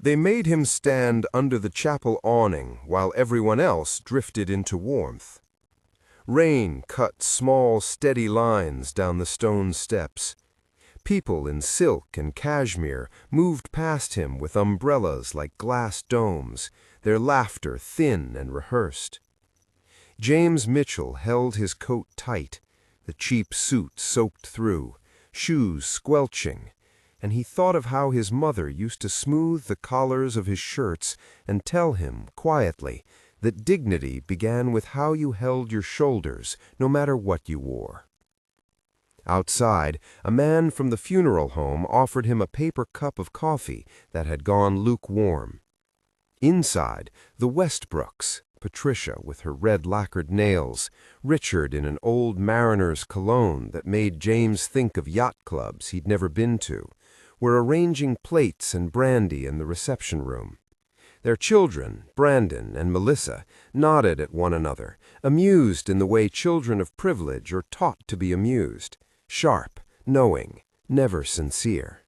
They made him stand under the chapel awning while everyone else drifted into warmth. Rain cut small, steady lines down the stone steps. People in silk and cashmere moved past him with umbrellas like glass domes, their laughter thin and rehearsed. James Mitchell held his coat tight, the cheap suit soaked through, shoes squelching, and he thought of how his mother used to smooth the collars of his shirts and tell him, quietly, that dignity began with how you held your shoulders, no matter what you wore. Outside, a man from the funeral home offered him a paper cup of coffee that had gone lukewarm. Inside, the Westbrooks, Patricia with her red lacquered nails, Richard in an old mariner's cologne that made James think of yacht clubs he'd never been to, were arranging plates and brandy in the reception room. Their children, Brandon and Melissa, nodded at one another, amused in the way children of privilege are taught to be amused, sharp, knowing, never sincere.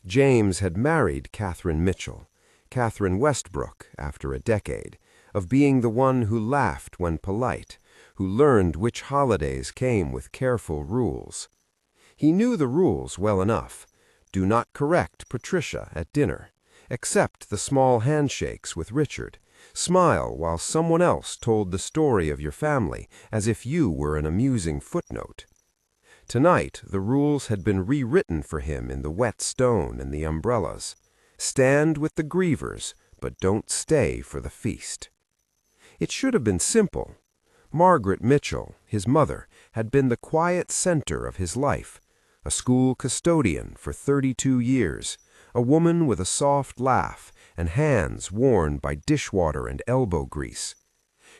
James had married Catherine Mitchell, Catherine Westbrook, after a decade, of being the one who laughed when polite, who learned which holidays came with careful rules. He knew the rules well enough. Do not correct Patricia at dinner. Accept the small handshakes with Richard. Smile while someone else told the story of your family as if you were an amusing footnote. Tonight, the rules had been rewritten for him in the wet stone and the umbrellas. Stand with the grievers, but don't stay for the feast. It should have been simple. Margaret Mitchell, his mother, had been the quiet center of his life, a school custodian for 32 years, a woman with a soft laugh and hands worn by dishwater and elbow grease.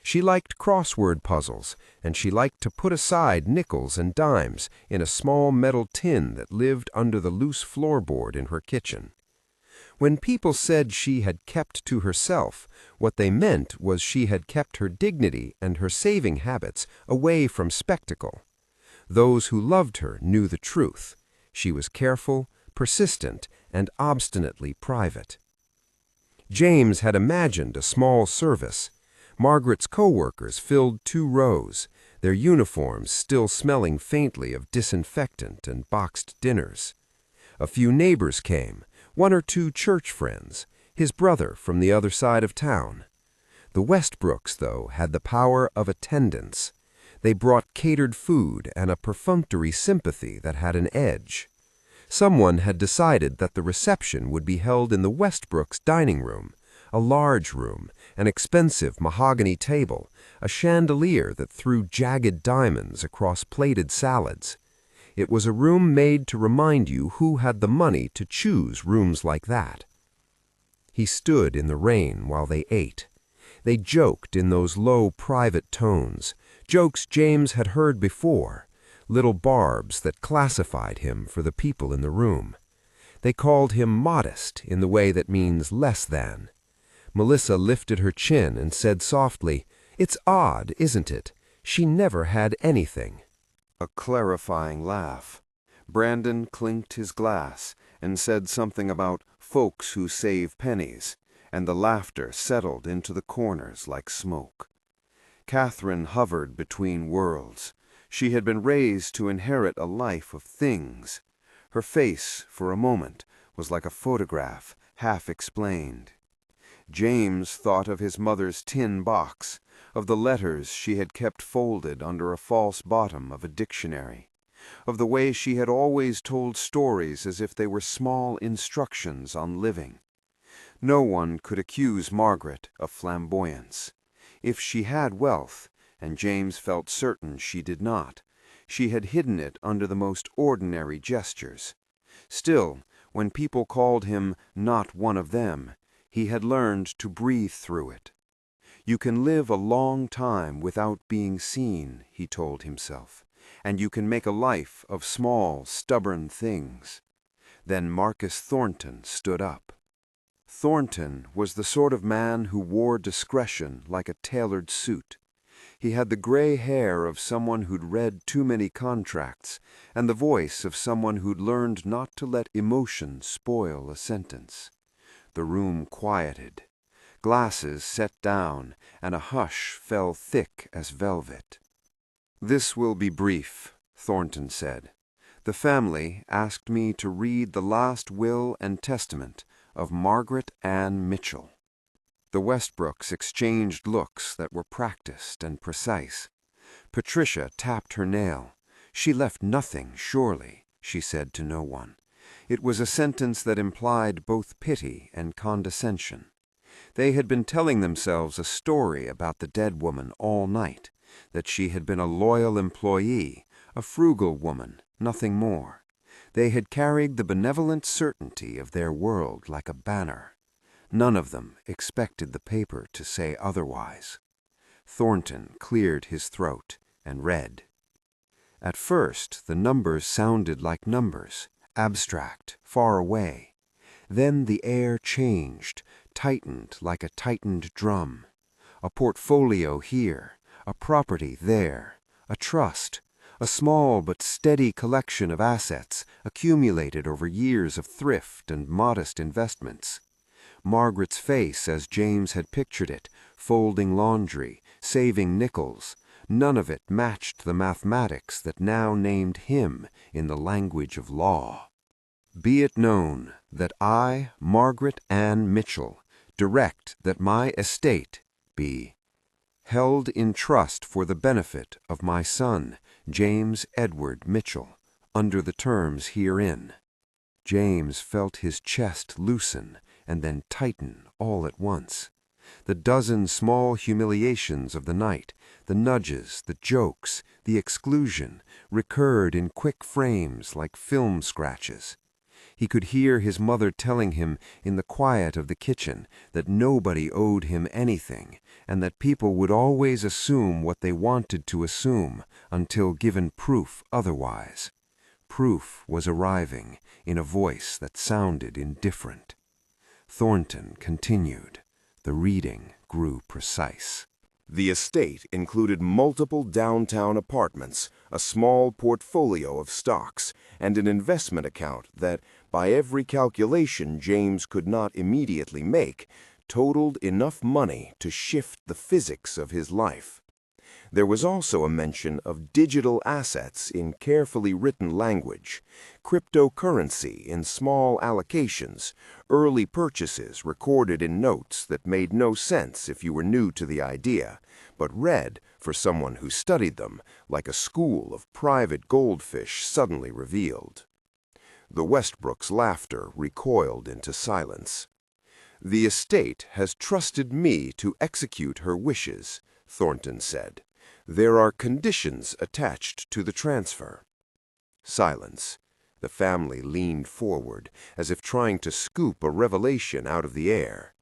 She liked crossword puzzles, and she liked to put aside nickels and dimes in a small metal tin that lived under the loose floorboard in her kitchen. When people said she had kept to herself, what they meant was she had kept her dignity and her saving habits away from spectacle. Those who loved her knew the truth. She was careful, persistent, and obstinately private. James had imagined a small service. Margaret's co-workers filled 2 rows, their uniforms still smelling faintly of disinfectant and boxed dinners. A few neighbors came, 1 or 2 church friends, his brother from the other side of town. The Westbrooks, though, had the power of attendance. They brought catered food and a perfunctory sympathy that had an edge. Someone had decided that the reception would be held in the Westbrooks' dining room, a large room, an expensive mahogany table, a chandelier that threw jagged diamonds across plated salads. It was a room made to remind you who had the money to choose rooms like that. He stood in the rain while they ate. They joked in those low, private tones, jokes James had heard before, little barbs that classified him for the people in the room. They called him modest in the way that means less than. Melissa lifted her chin and said softly, "It's odd, isn't it? She never had anything." A clarifying laugh. Brandon clinked his glass and said something about folks who save pennies, and the laughter settled into the corners like smoke. Catherine hovered between worlds. She had been raised to inherit a life of things. Her face, for a moment, was like a photograph, half explained. James thought of his mother's tin box, of the letters she had kept folded under a false bottom of a dictionary, of the way she had always told stories as if they were small instructions on living. No one could accuse Margaret of flamboyance. If she had wealth, and James felt certain she did not, she had hidden it under the most ordinary gestures. Still, when people called him not one of them, he had learned to breathe through it. You can live a long time without being seen, he told himself, and you can make a life of small, stubborn things. Then Marcus Thornton stood up. Thornton was the sort of man who wore discretion like a tailored suit. He had the gray hair of someone who'd read too many contracts, and the voice of someone who'd learned not to let emotion spoil a sentence. The room quieted. Glasses set down, and a hush fell thick as velvet. "This will be brief," Thornton said. "The family asked me to read the last will and testament of Margaret Ann Mitchell." The Westbrooks exchanged looks that were practiced and precise. Patricia tapped her nail. "She left nothing, surely," she said to no one. It was a sentence that implied both pity and condescension. They had been telling themselves a story about the dead woman all night, that she had been a loyal employee, a frugal woman, nothing more. They had carried the benevolent certainty of their world like a banner. None of them expected the paper to say otherwise. Thornton cleared his throat and read. At first, the numbers sounded like numbers, abstract, far away. Then the air changed, tightened like a tightened drum. A portfolio here, a property there, a trust, a small but steady collection of assets accumulated over years of thrift and modest investments. Margaret's face as James had pictured it, folding laundry, saving nickels, none of it matched the mathematics that now named him in the language of law. "Be it known that I, Margaret Ann Mitchell, direct that my estate be held in trust for the benefit of my son, James Edward Mitchell, under the terms herein." James felt his chest loosen and then tighten all at once. The dozen small humiliations of the night, the nudges, the jokes, the exclusion, recurred in quick frames like film scratches. He could hear his mother telling him in the quiet of the kitchen that nobody owed him anything, and that people would always assume what they wanted to assume until given proof otherwise. Proof was arriving in a voice that sounded indifferent. Thornton continued. The reading grew precise. The estate included multiple downtown apartments, a small portfolio of stocks, and an investment account that, by every calculation James could not immediately make, totaled enough money to shift the physics of his life. There was also a mention of digital assets in carefully written language, cryptocurrency in small allocations, early purchases recorded in notes that made no sense if you were new to the idea, but read, for someone who studied them, like a school of private goldfish suddenly revealed. The Westbrooks' laughter recoiled into silence. "The estate has trusted me to execute her wishes," Thornton said. "There are conditions attached to the transfer." Silence. The family leaned forward, as if trying to scoop a revelation out of the air.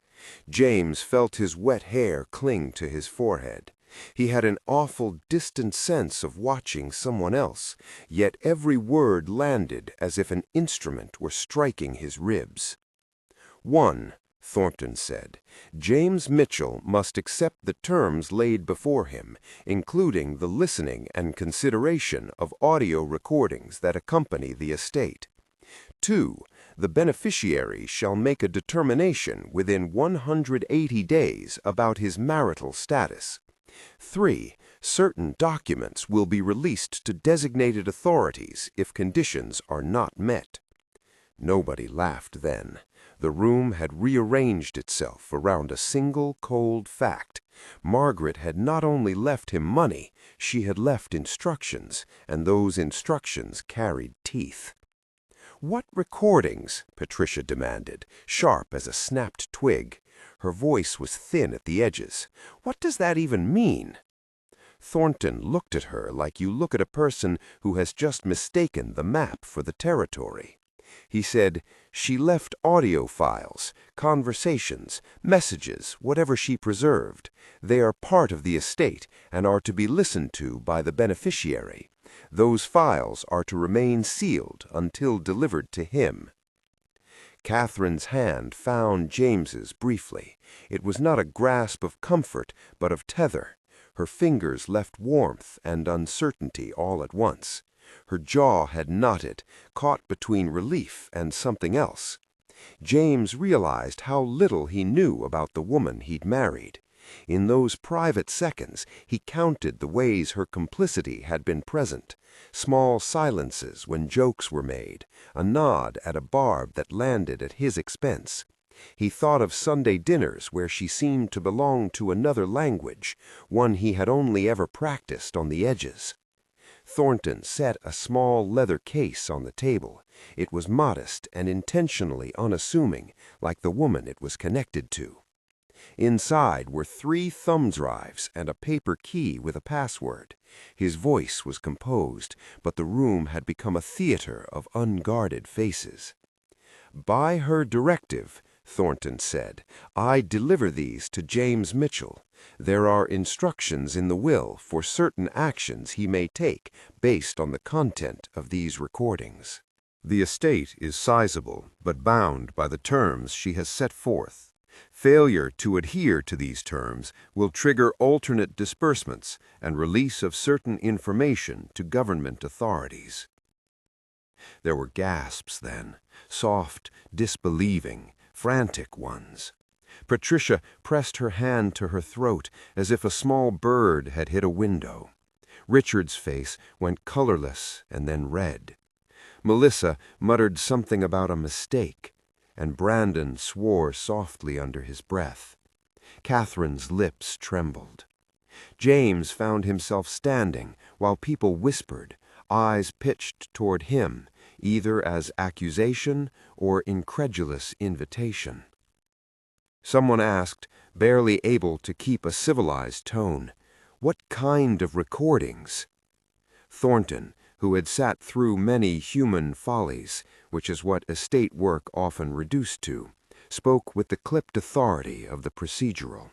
James felt his wet hair cling to his forehead. He had an awful distant sense of watching someone else, yet every word landed as if an instrument were striking his ribs. "1. Thornton said, "James Mitchell must accept the terms laid before him, including the listening and consideration of audio recordings that accompany the estate. 2. The beneficiary shall make a determination within 180 days about his marital status. 3. Certain documents will be released to designated authorities if conditions are not met." Nobody laughed then. The room had rearranged itself around a single cold fact. Margaret had not only left him money, she had left instructions, and those instructions carried teeth. "What recordings?" Patricia demanded, sharp as a snapped twig. Her voice was thin at the edges. "What does that even mean?" Thornton looked at her like you look at a person who has just mistaken the map for the territory. He said, "She left audio files, conversations, messages, whatever she preserved. They are part of the estate and are to be listened to by the beneficiary. Those files are to remain sealed until delivered to him." Catherine's hand found James's briefly. It was not a grasp of comfort, but of tether. Her fingers left warmth and uncertainty all at once. Her jaw had knotted, caught between relief and something else. James realized how little he knew about the woman he'd married. In those private seconds, he counted the ways her complicity had been present. Small silences when jokes were made, a nod at a barb that landed at his expense. He thought of Sunday dinners where she seemed to belong to another language, one he had only ever practiced on the edges. Thornton set a small leather case on the table. It was modest and intentionally unassuming, like the woman it was connected to. Inside were 3 thumb drives and a paper key with a password. His voice was composed, but the room had become a theater of unguarded faces. "By her directive," Thornton said, "I deliver these to James Mitchell. There are instructions in the will for certain actions he may take based on the content of these recordings. The estate is sizable, but bound by the terms she has set forth. Failure to adhere to these terms will trigger alternate disbursements and release of certain information to government authorities." There were gasps then, soft, disbelieving, frantic ones. Patricia pressed her hand to her throat as if a small bird had hit a window. Richard's face went colorless and then red. Melissa muttered something about a mistake, and Brandon swore softly under his breath. Catherine's lips trembled. James found himself standing while people whispered, eyes pitched toward him, either as accusation or incredulous invitation. Someone asked, barely able to keep a civilized tone, "What kind of recordings?" Thornton, who had sat through many human follies, which is what estate work often reduced to, spoke with the clipped authority of the procedural.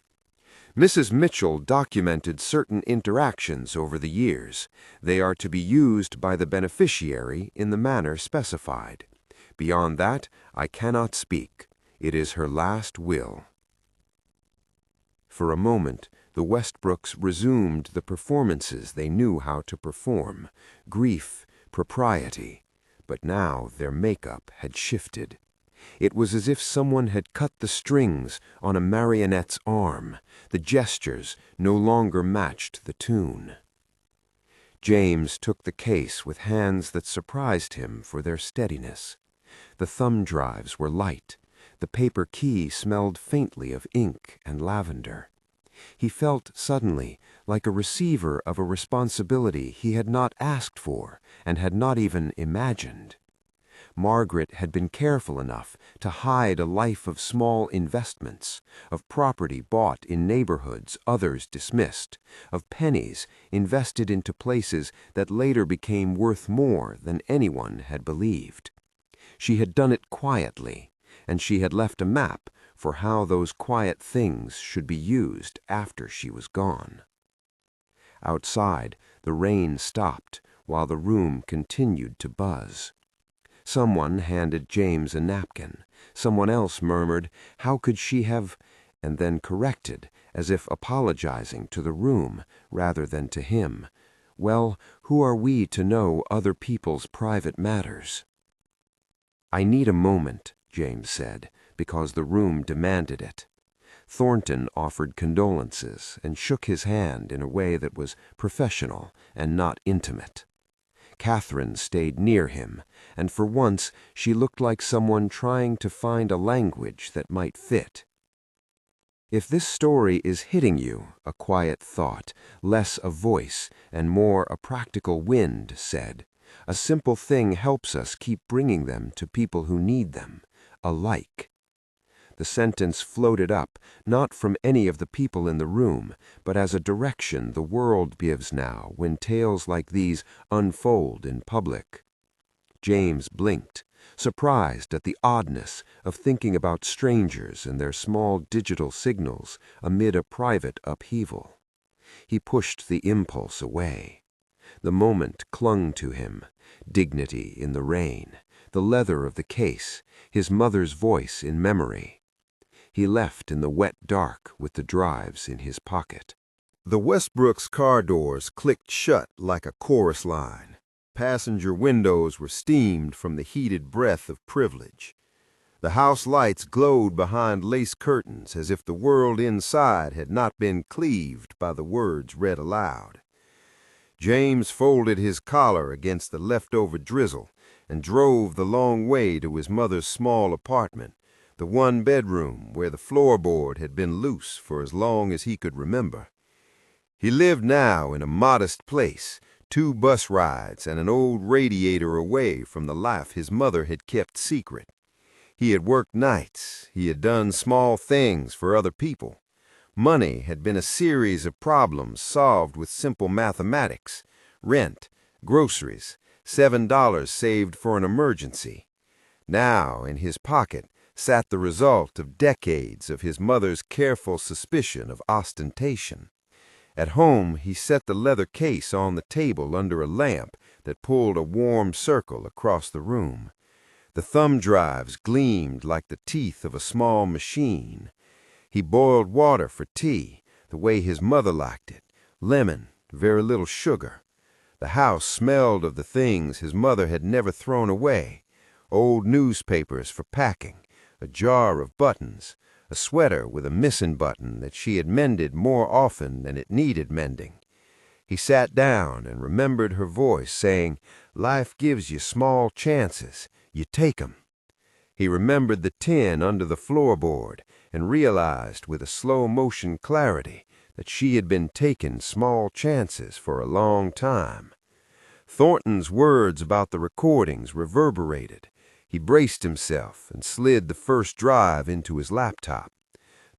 "Mrs. Mitchell documented certain interactions over the years. They are to be used by the beneficiary in the manner specified. Beyond that, I cannot speak. It is her last will." For a moment, the Westbrooks resumed the performances they knew how to perform, grief, propriety, but now their makeup had shifted. It was as if someone had cut the strings on a marionette's arm. The gestures no longer matched the tune. James took the case with hands that surprised him for their steadiness. The thumb drives were light. The paper key smelled faintly of ink and lavender. He felt suddenly like a receiver of a responsibility he had not asked for and had not even imagined. Margaret had been careful enough to hide a life of small investments, of property bought in neighborhoods others dismissed, of pennies invested into places that later became worth more than anyone had believed. She had done it quietly, and she had left a map for how those quiet things should be used after she was gone. Outside, the rain stopped while the room continued to buzz. Someone handed James a napkin. Someone else murmured, "How could she have—" and then corrected, as if apologizing to the room rather than to him. "Well, who are we to know other people's private matters?" "I need a moment," James said, because the room demanded it. Thornton offered condolences and shook his hand in a way that was professional and not intimate. Catherine stayed near him, and for once she looked like someone trying to find a language that might fit. "If this story is hitting you," a quiet thought, less a voice and more a practical wind, said, "a simple thing helps us keep bringing them to people who need them, alike." The sentence floated up, not from any of the people in the room, but as a direction the world gives now when tales like these unfold in public. James blinked, surprised at the oddness of thinking about strangers and their small digital signals amid a private upheaval. He pushed the impulse away. The moment clung to him, dignity in the rain, the leather of the case, his mother's voice in memory. He left in the wet dark with the drives in his pocket. The Westbrooks car doors clicked shut like a chorus line. Passenger windows were steamed from the heated breath of privilege. The house lights glowed behind lace curtains as if the world inside had not been cleaved by the words read aloud. James folded his collar against the leftover drizzle and drove the long way to his mother's small apartment, the one bedroom where the floorboard had been loose for as long as he could remember. He lived now in a modest place, 2 bus rides and an old radiator away from the life his mother had kept secret. He had worked nights, he had done small things for other people. Money had been a series of problems solved with simple mathematics, rent, groceries, $7 saved for an emergency. Now, in his pocket, sat the result of decades of his mother's careful suspicion of ostentation. At home, he set the leather case on the table under a lamp that pulled a warm circle across the room. The thumb drives gleamed like the teeth of a small machine. He boiled water for tea, the way his mother liked it, lemon, very little sugar. The house smelled of the things his mother had never thrown away: old newspapers for packing, a jar of buttons, a sweater with a missing button that she had mended more often than it needed mending. He sat down and remembered her voice saying, "Life gives you small chances. You take 'em." He remembered the tin under the floorboard and realized with a slow-motion clarity that she had been taking small chances for a long time. Thornton's words about the recordings reverberated. He braced himself and slid the first drive into his laptop.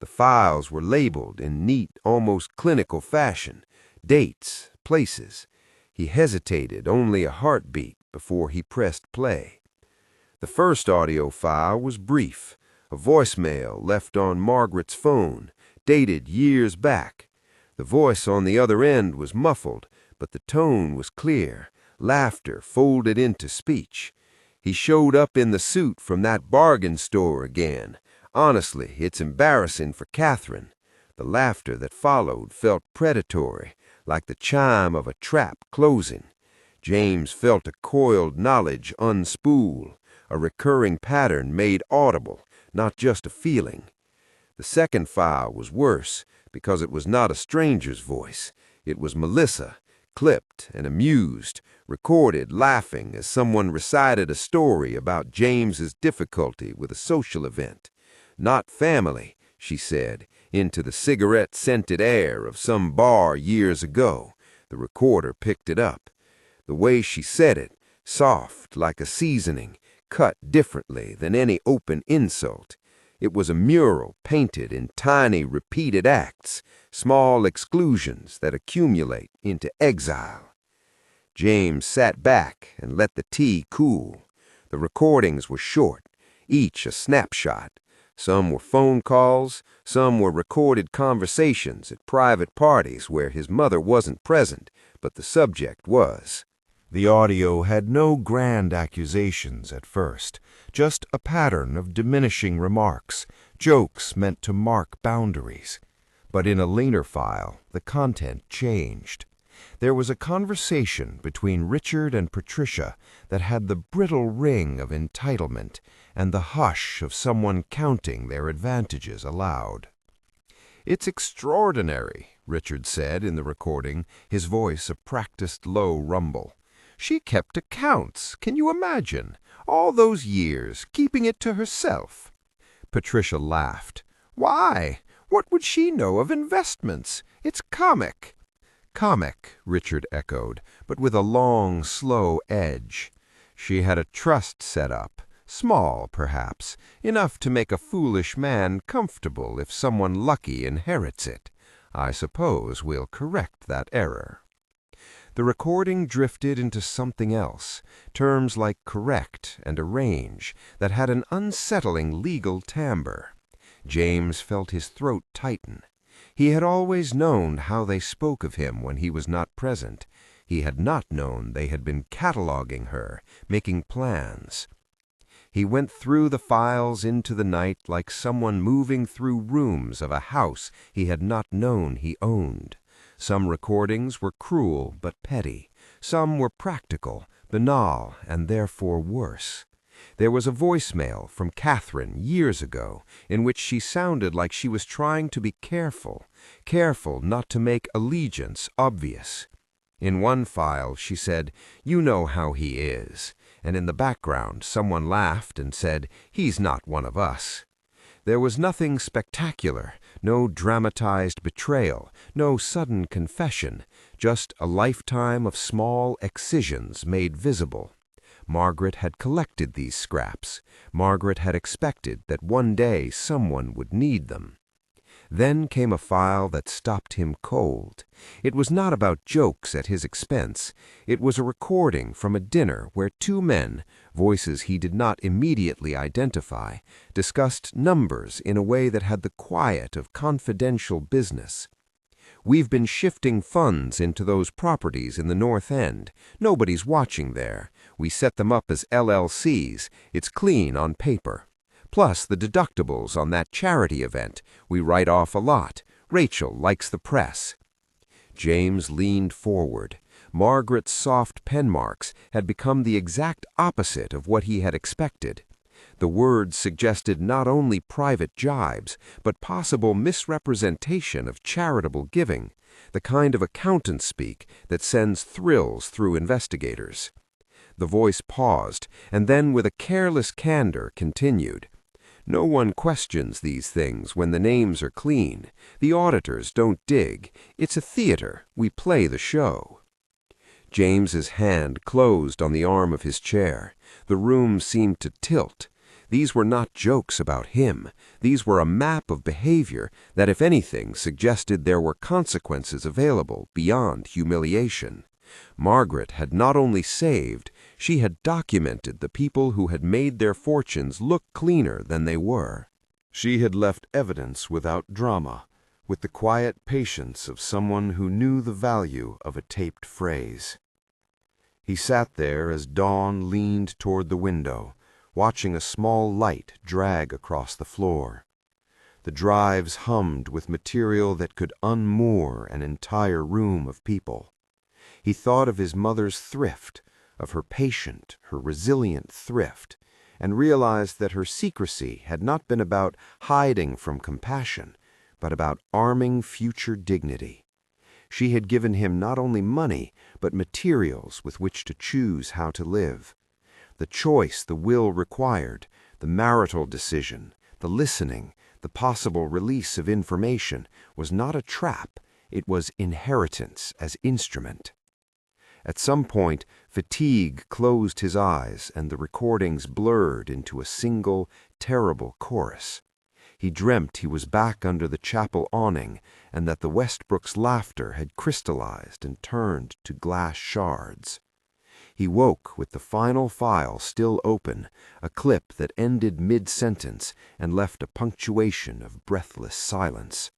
The files were labeled in neat, almost clinical fashion, dates, places. He hesitated only a heartbeat before he pressed play. The first audio file was brief, a voicemail left on Margaret's phone, dated years back. The voice on the other end was muffled, but the tone was clear, laughter folded into speech. He showed up in the suit from that bargain store again. Honestly, it's embarrassing for Catherine. The laughter that followed felt predatory, like the chime of a trap closing. James felt a coiled knowledge unspool, a recurring pattern made audible, not just a feeling. The second file was worse because it was not a stranger's voice. It was Melissa, clipped and amused, recorded laughing as someone recited a story about James's difficulty with a social event. Not family, she said, into the cigarette-scented air of some bar years ago. The recorder picked it up. The way she said it, soft like a seasoning, cut differently than any open insult. It was a mural painted in tiny repeated acts, small exclusions that accumulate into exile. James sat back and let the tea cool. The recordings were short, each a snapshot. Some were phone calls, some were recorded conversations at private parties where his mother wasn't present, but the subject was. The audio had no grand accusations at first, just a pattern of diminishing remarks, jokes meant to mark boundaries. But in a later file, the content changed. There was a conversation between Richard and Patricia that had the brittle ring of entitlement and the hush of someone counting their advantages aloud. "It's extraordinary," Richard said in the recording, his voice a practiced low rumble. "She kept accounts, can you imagine? All those years, keeping it to herself." Patricia laughed. "Why? What would she know of investments? It's comic." "Comic," Richard echoed, but with a long, slow edge. "She had a trust set up, small, perhaps, enough to make a foolish man comfortable if someone lucky inherits it. I suppose we'll correct that error." The recording drifted into something else, terms like correct and arrange, that had an unsettling legal timbre. James felt his throat tighten. He had always known how they spoke of him when he was not present. He had not known they had been cataloging her, making plans. He went through the files into the night like someone moving through rooms of a house he had not known he owned. Some recordings were cruel but petty. Some were practical, banal, and therefore worse. There was a voicemail from Catherine years ago in which she sounded like she was trying to be careful, careful not to make allegiance obvious. In one file, she said, "You know how he is," and in the background someone laughed and said, "He's not one of us." There was nothing spectacular, no dramatized betrayal, no sudden confession, just a lifetime of small excisions made visible. Margaret had collected these scraps. Margaret had expected that one day someone would need them. Then came a file that stopped him cold. It was not about jokes at his expense. It was a recording from a dinner where two men, voices he did not immediately identify, discussed numbers in a way that had the quiet of confidential business. "We've been shifting funds into those properties in the North End. Nobody's watching there. We set them up as LLCs. It's clean on paper. Plus the deductibles on that charity event. We write off a lot. Rachel likes the press." James leaned forward. Margaret's soft pen marks had become the exact opposite of what he had expected. The words suggested not only private jibes, but possible misrepresentation of charitable giving, the kind of accountant speak that sends thrills through investigators. The voice paused, and then with a careless candor continued. "No one questions these things when the names are clean. The auditors don't dig. It's a theater. We play the show." James's hand closed on the arm of his chair. The room seemed to tilt. These were not jokes about him. These were a map of behavior that, if anything, suggested there were consequences available beyond humiliation. Margaret had not only saved, she had documented the people who had made their fortunes look cleaner than they were. She had left evidence without drama, with the quiet patience of someone who knew the value of a taped phrase. He sat there as dawn leaned toward the window, watching a small light drag across the floor. The drives hummed with material that could unmoor an entire room of people. He thought of his mother's thrift, of her patient, her resilient thrift, and realized that her secrecy had not been about hiding from compassion, but about arming future dignity. She had given him not only money, but materials with which to choose how to live. The choice the will required, the marital decision, the listening, the possible release of information, was not a trap. It was inheritance as instrument. At some point, fatigue closed his eyes and the recordings blurred into a single, terrible chorus. He dreamt he was back under the chapel awning and that the Westbrooks' laughter had crystallized and turned to glass shards. He woke with the final file still open, a clip that ended mid-sentence and left a punctuation of breathless silence.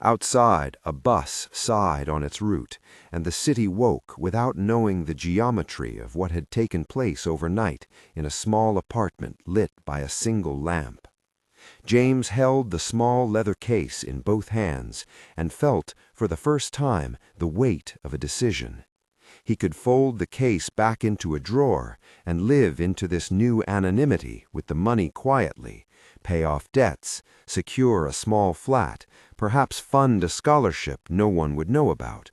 Outside, a bus sighed on its route, and the city woke without knowing the geometry of what had taken place overnight in a small apartment lit by a single lamp. James held the small leather case in both hands and felt, for the first time, the weight of a decision. He could fold the case back into a drawer and live into this new anonymity with the money quietly, pay off debts, secure a small flat, perhaps fund a scholarship no one would know about.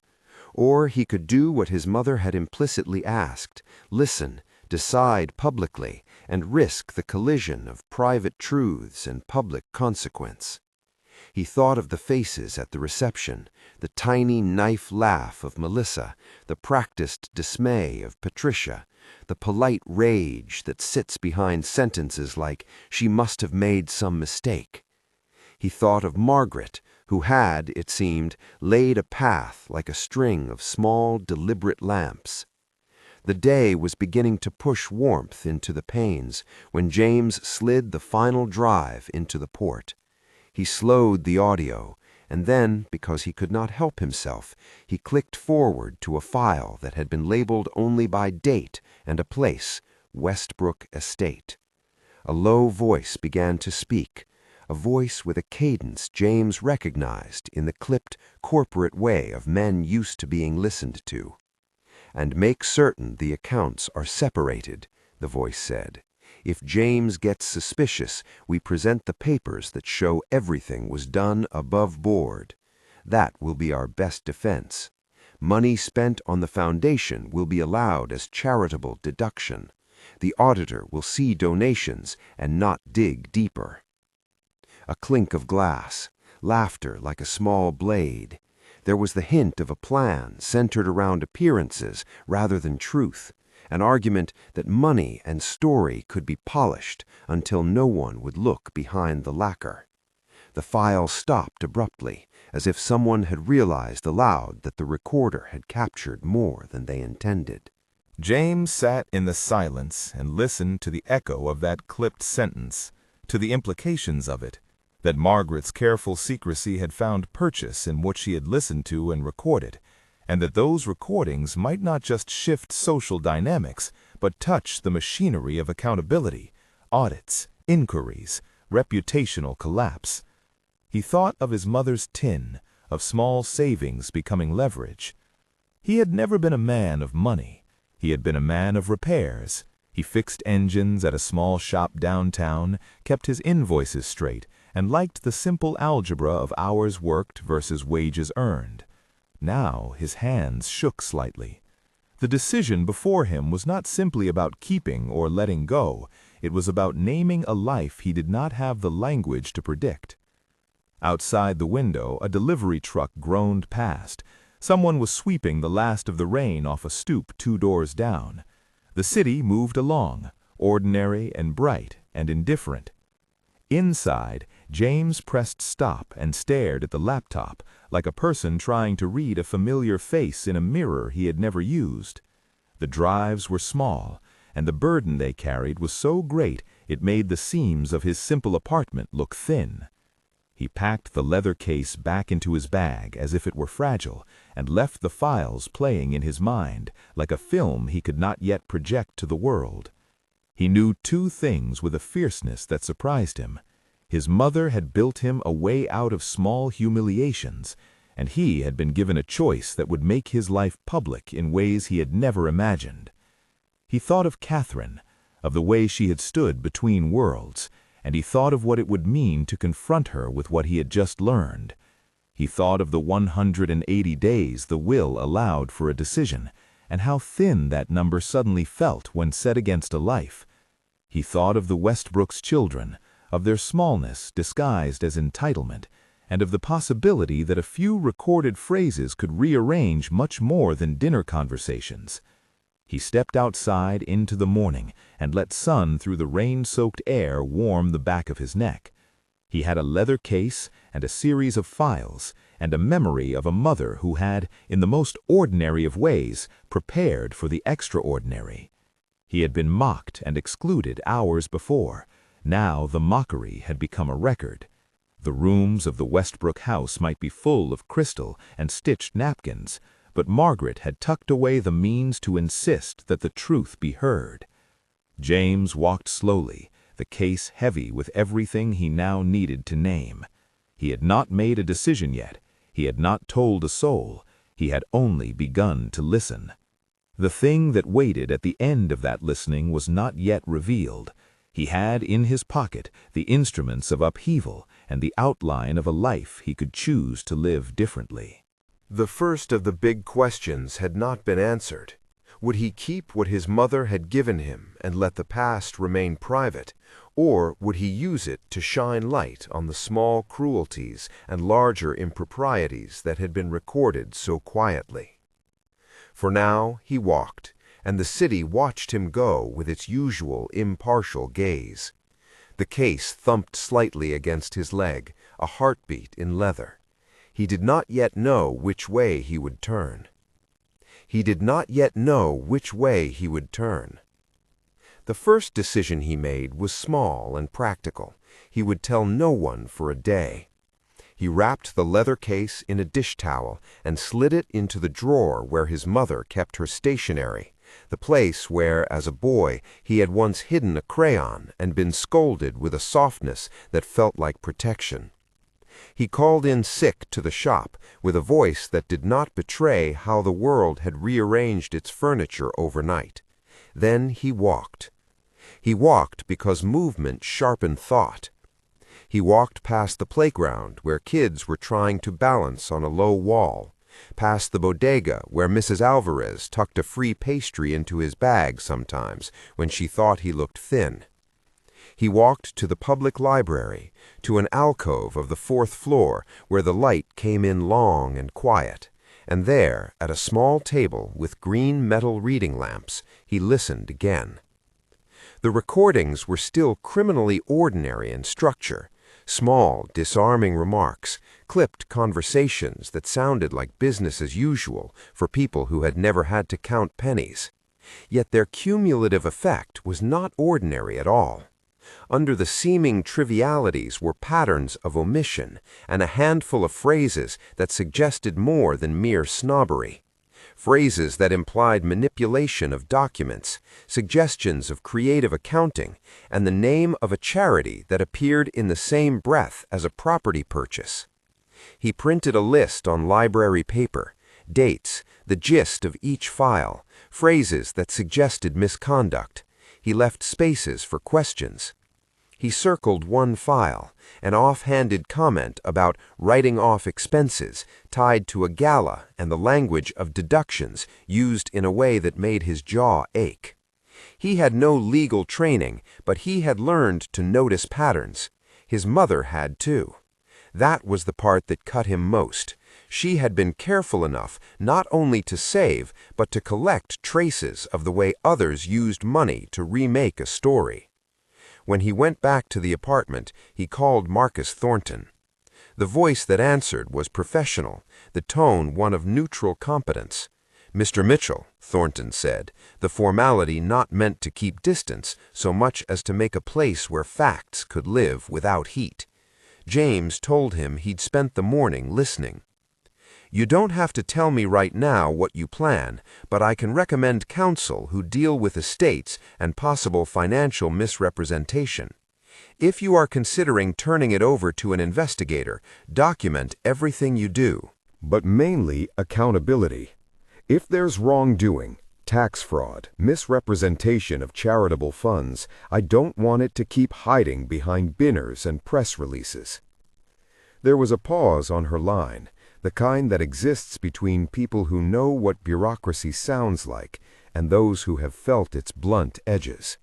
Or he could do what his mother had implicitly asked, listen, decide publicly, and risk the collision of private truths and public consequence. He thought of the faces at the reception, the tiny knife laugh of Melissa, the practiced dismay of Patricia, the polite rage that sits behind sentences like, "She must have made some mistake." He thought of Margaret, who had, it seemed, laid a path like a string of small, deliberate lamps. The day was beginning to push warmth into the panes when James slid the final drive into the port. He slowed the audio, and then, because he could not help himself, he clicked forward to a file that had been labeled only by date and a place, Westbrook Estate. A low voice began to speak, a voice with a cadence James recognized in the clipped, corporate way of men used to being listened to. "And make certain the accounts are separated," the voice said. If James gets suspicious, we present the papers that show everything was done above board. That will be our best defense. Money spent on the foundation will be allowed as charitable deduction. The auditor will see donations and not dig deeper. A clink of glass, laughter like a small blade. There was the hint of a plan centered around appearances rather than truth, an argument that money and story could be polished until no one would look behind the lacquer. The file stopped abruptly, as if someone had realized aloud that the recorder had captured more than they intended. James sat in the silence and listened to the echo of that clipped sentence, to the implications of it, that Margaret's careful secrecy had found purchase in what she had listened to and recorded, and that those recordings might not just shift social dynamics, but touch the machinery of accountability, audits, inquiries, reputational collapse. He thought of his mother's tin, of small savings becoming leverage. He had never been a man of money. He had been a man of repairs. He fixed engines at a small shop downtown, kept his invoices straight, and liked the simple algebra of hours worked versus wages earned. Now his hands shook slightly. The decision before him was not simply about keeping or letting go. It was about naming a life he did not have the language to predict. Outside the window, a delivery truck groaned past. Someone was sweeping the last of the rain off a stoop 2 doors down. The city moved along, ordinary and bright and indifferent. Inside, James pressed stop and stared at the laptop, like a person trying to read a familiar face in a mirror he had never used. The drives were small, and the burden they carried was so great it made the seams of his simple apartment look thin. He packed the leather case back into his bag as if it were fragile, and left the files playing in his mind, like a film he could not yet project to the world. He knew 2 things with a fierceness that surprised him. His mother had built him a way out of small humiliations, and he had been given a choice that would make his life public in ways he had never imagined. He thought of Catherine, of the way she had stood between worlds, and he thought of what it would mean to confront her with what he had just learned. He thought of the 180 days the will allowed for a decision, and how thin that number suddenly felt when set against a life. He thought of the Westbrooks children, of their smallness disguised as entitlement, and of the possibility that a few recorded phrases could rearrange much more than dinner conversations. He stepped outside into the morning and let sun through the rain-soaked air warm the back of his neck. He had a leather case and a series of files, and a memory of a mother who had, in the most ordinary of ways, prepared for the extraordinary. He had been mocked and excluded hours before. Now the mockery had become a record. The rooms of the Westbrook house might be full of crystal and stitched napkins, but Margaret had tucked away the means to insist that the truth be heard. James walked slowly, the case heavy with everything he now needed to name. He had not made a decision yet. He had not told a soul. He had only begun to listen. The thing that waited at the end of that listening was not yet revealed. He had in his pocket the instruments of upheaval and the outline of a life he could choose to live differently. The first of the big questions had not been answered. Would he keep what his mother had given him and let the past remain private, or would he use it to shine light on the small cruelties and larger improprieties that had been recorded so quietly? For now he walked, and the city watched him go with its usual impartial gaze. The case thumped slightly against his leg, a heartbeat in leather. He did not yet know which way he would turn. He did not yet know which way he would turn. The first decision he made was small and practical. He would tell no one for a day. He wrapped the leather case in a dish towel and slid it into the drawer where his mother kept her stationery, the place where, as a boy, he had once hidden a crayon and been scolded with a softness that felt like protection. He called in sick to the shop with a voice that did not betray how the world had rearranged its furniture overnight. Then he walked. He walked because movement sharpened thought. He walked past the playground where kids were trying to balance on a low wall, past the bodega where Mrs. Alvarez tucked a free pastry into his bag sometimes when she thought he looked thin. He walked to the public library, to an alcove of the 4th floor where the light came in long and quiet, and there, at a small table with green metal reading lamps, he listened again. The recordings were still criminally ordinary in structure, small, disarming remarks, clipped conversations that sounded like business as usual for people who had never had to count pennies. Yet their cumulative effect was not ordinary at all. Under the seeming trivialities were patterns of omission and a handful of phrases that suggested more than mere snobbery. Phrases that implied manipulation of documents, suggestions of creative accounting, and the name of a charity that appeared in the same breath as a property purchase. He printed a list on library paper, dates, the gist of each file, phrases that suggested misconduct. He left spaces for questions. He circled one file, an off-handed comment about writing off expenses tied to a gala and the language of deductions used in a way that made his jaw ache. He had no legal training, but he had learned to notice patterns. His mother had too. That was the part that cut him most. She had been careful enough not only to save, but to collect traces of the way others used money to remake a story. When he went back to the apartment, he called Marcus Thornton. The voice that answered was professional, the tone one of neutral competence. "Mr. Mitchell," Thornton said, the formality not meant to keep distance so much as to make a place where facts could live without heat. James told him he'd spent the morning listening. "You don't have to tell me right now what you plan, but I can recommend counsel who deal with estates and possible financial misrepresentation. If you are considering turning it over to an investigator, document everything you do." But mainly accountability. If there's wrongdoing, tax fraud, misrepresentation of charitable funds, I don't want it to keep hiding behind binners and press releases. There was a pause on her line, the kind that exists between people who know what bureaucracy sounds like and those who have felt its blunt edges.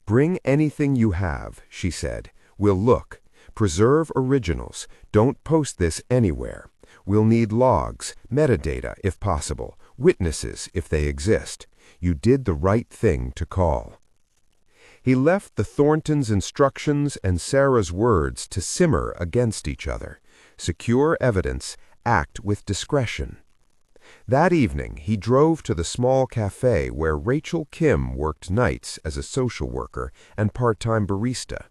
"Bring anything you have," she said. "We'll look. Preserve originals. Don't post this anywhere. We'll need logs, metadata if possible, witnesses if they exist. You did the right thing to call." He left the Thorntons' instructions and Sarah's words to simmer against each other. Secure evidence, act with discretion. That evening, he drove to the small cafe where Rachel Kim worked nights as a social worker and part-time barista.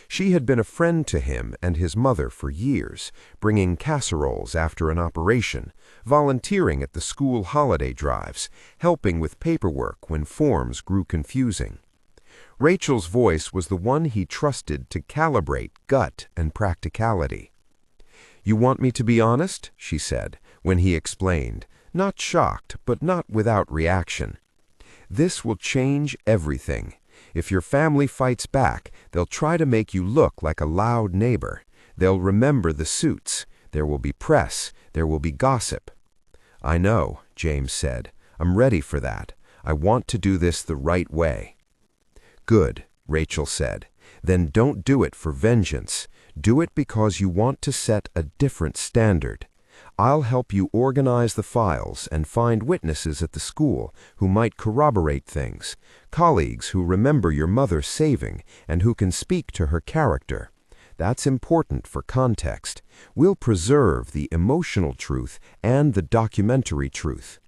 She had been a friend to him and his mother for years, bringing casseroles after an operation, volunteering at the school holiday drives, helping with paperwork when forms grew confusing. Rachel's voice was the one he trusted to calibrate gut and practicality. "You want me to be honest?" she said, when he explained, not shocked, but not without reaction. "This will change everything. If your family fights back, they'll try to make you look like a loud neighbor. They'll remember the suits. There will be press. There will be gossip." "I know," James said. "I'm ready for that. I want to do this the right way." "Good," Rachel said. "Then don't do it for vengeance. Do it because you want to set a different standard. I'll help you organize the files and find witnesses at the school who might corroborate things, colleagues who remember your mother saving and who can speak to her character. That's important for context. We'll preserve the emotional truth and the documentary truth."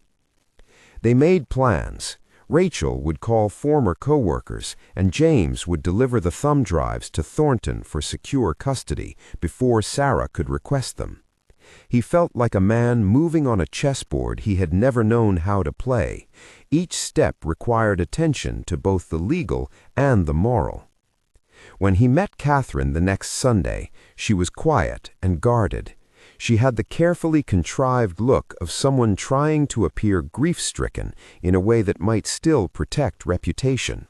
They made plans. Rachel would call former co-workers, and James would deliver the thumb drives to Thornton for secure custody before Sarah could request them. He felt like a man moving on a chessboard he had never known how to play. Each step required attention to both the legal and the moral. When he met Catherine the next Sunday, she was quiet and guarded. She had the carefully contrived look of someone trying to appear grief-stricken in a way that might still protect reputation.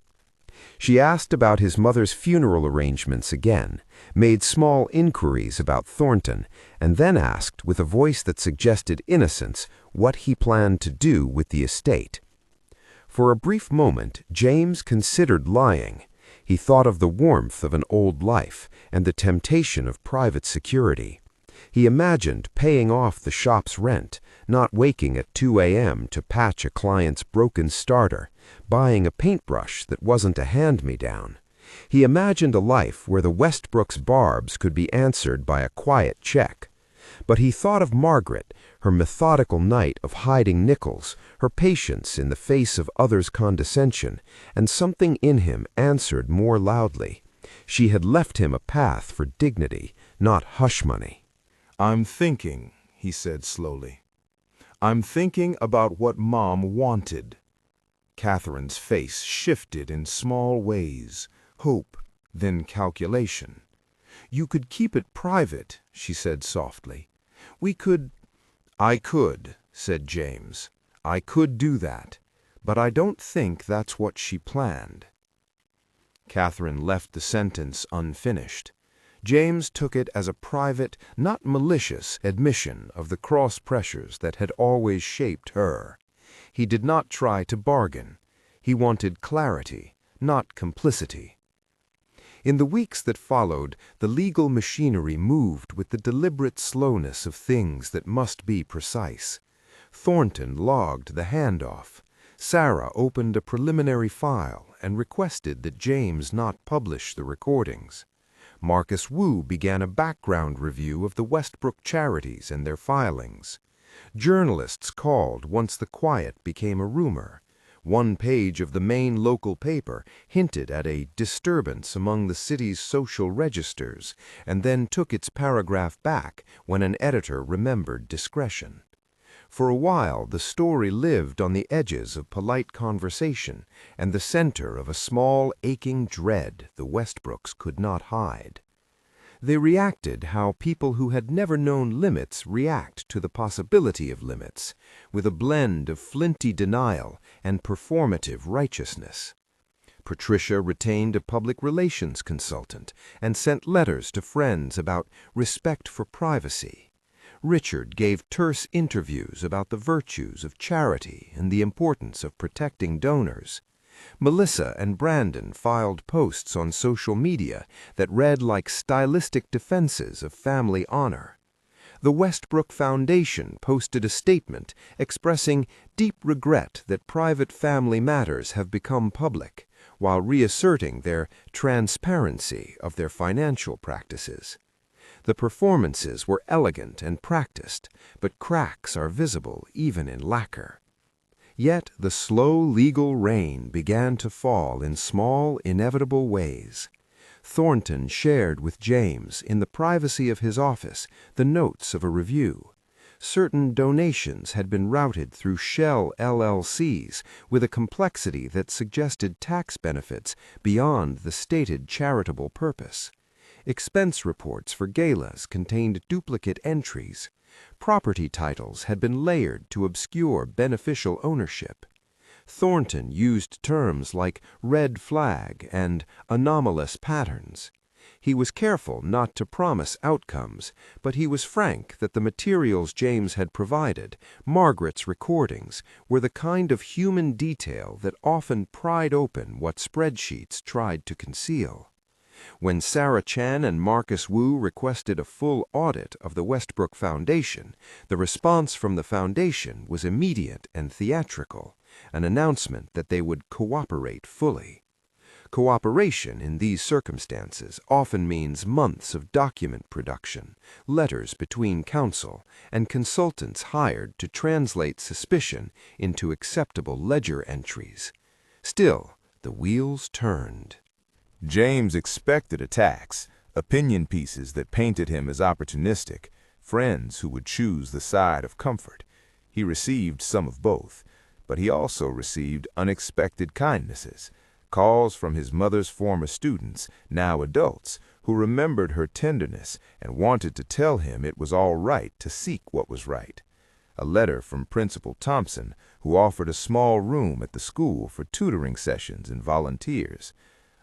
She asked about his mother's funeral arrangements again, made small inquiries about Thornton, and then asked, with a voice that suggested innocence, what he planned to do with the estate. For a brief moment, James considered lying. He thought of the warmth of an old life and the temptation of private security. He imagined paying off the shop's rent, not waking at 2 a.m. to patch a client's broken starter, buying a paintbrush that wasn't a hand-me-down. He imagined a life where the Westbrooks barbs could be answered by a quiet check. But he thought of Margaret, her methodical night of hiding nickels, her patience in the face of others' condescension, and something in him answered more loudly. She had left him a path for dignity, not hush money. "I'm thinking," he said slowly. "I'm thinking about what Mom wanted." Catherine's face shifted in small ways, hope, then calculation. "You could keep it private," she said softly. I could," said James. "I could do that, but I don't think that's what she planned." Catherine left the sentence unfinished. James took it as a private, not malicious, admission of the cross pressures that had always shaped her. He did not try to bargain. He wanted clarity, not complicity. In the weeks that followed, the legal machinery moved with the deliberate slowness of things that must be precise. Thornton logged the handoff. Sarah opened a preliminary file and requested that James not publish the recordings. Marcus Wu began a background review of the Westbrook charities and their filings. Journalists called once the quiet became a rumor. One page of the main local paper hinted at a disturbance among the city's social registers, and then took its paragraph back when an editor remembered discretion. For a while, the story lived on the edges of polite conversation and the center of a small, aching dread the Westbrooks could not hide. They reacted how people who had never known limits react to the possibility of limits, with a blend of flinty denial and performative righteousness. Patricia retained a public relations consultant and sent letters to friends about respect for privacy. Richard gave terse interviews about the virtues of charity and the importance of protecting donors. Melissa and Brandon filed posts on social media that read like stylistic defenses of family honor. The Westbrook Foundation posted a statement expressing deep regret that private family matters have become public, while reasserting their transparency of their financial practices. The performances were elegant and practiced, but cracks are visible even in lacquer. Yet the slow legal rain began to fall in small, inevitable ways. Thornton shared with James, in the privacy of his office, the notes of a review. Certain donations had been routed through shell LLCs with a complexity that suggested tax benefits beyond the stated charitable purpose. Expense reports for galas contained duplicate entries. Property titles had been layered to obscure beneficial ownership. Thornton used terms like red flag and anomalous patterns. He was careful not to promise outcomes, but he was frank that the materials James had provided, Margaret's recordings, were the kind of human detail that often pried open what spreadsheets tried to conceal. When Sarah Chan and Marcus Wu requested a full audit of the Westbrook Foundation, the response from the foundation was immediate and theatrical, an announcement that they would cooperate fully. Cooperation in these circumstances often means months of document production, letters between counsel, and consultants hired to translate suspicion into acceptable ledger entries. Still, the wheels turned. James expected attacks, opinion pieces that painted him as opportunistic, friends who would choose the side of comfort. He received some of both, but he also received unexpected kindnesses, calls from his mother's former students, now adults, who remembered her tenderness and wanted to tell him it was all right to seek what was right. A letter from Principal Thompson, who offered a small room at the school for tutoring sessions and volunteers.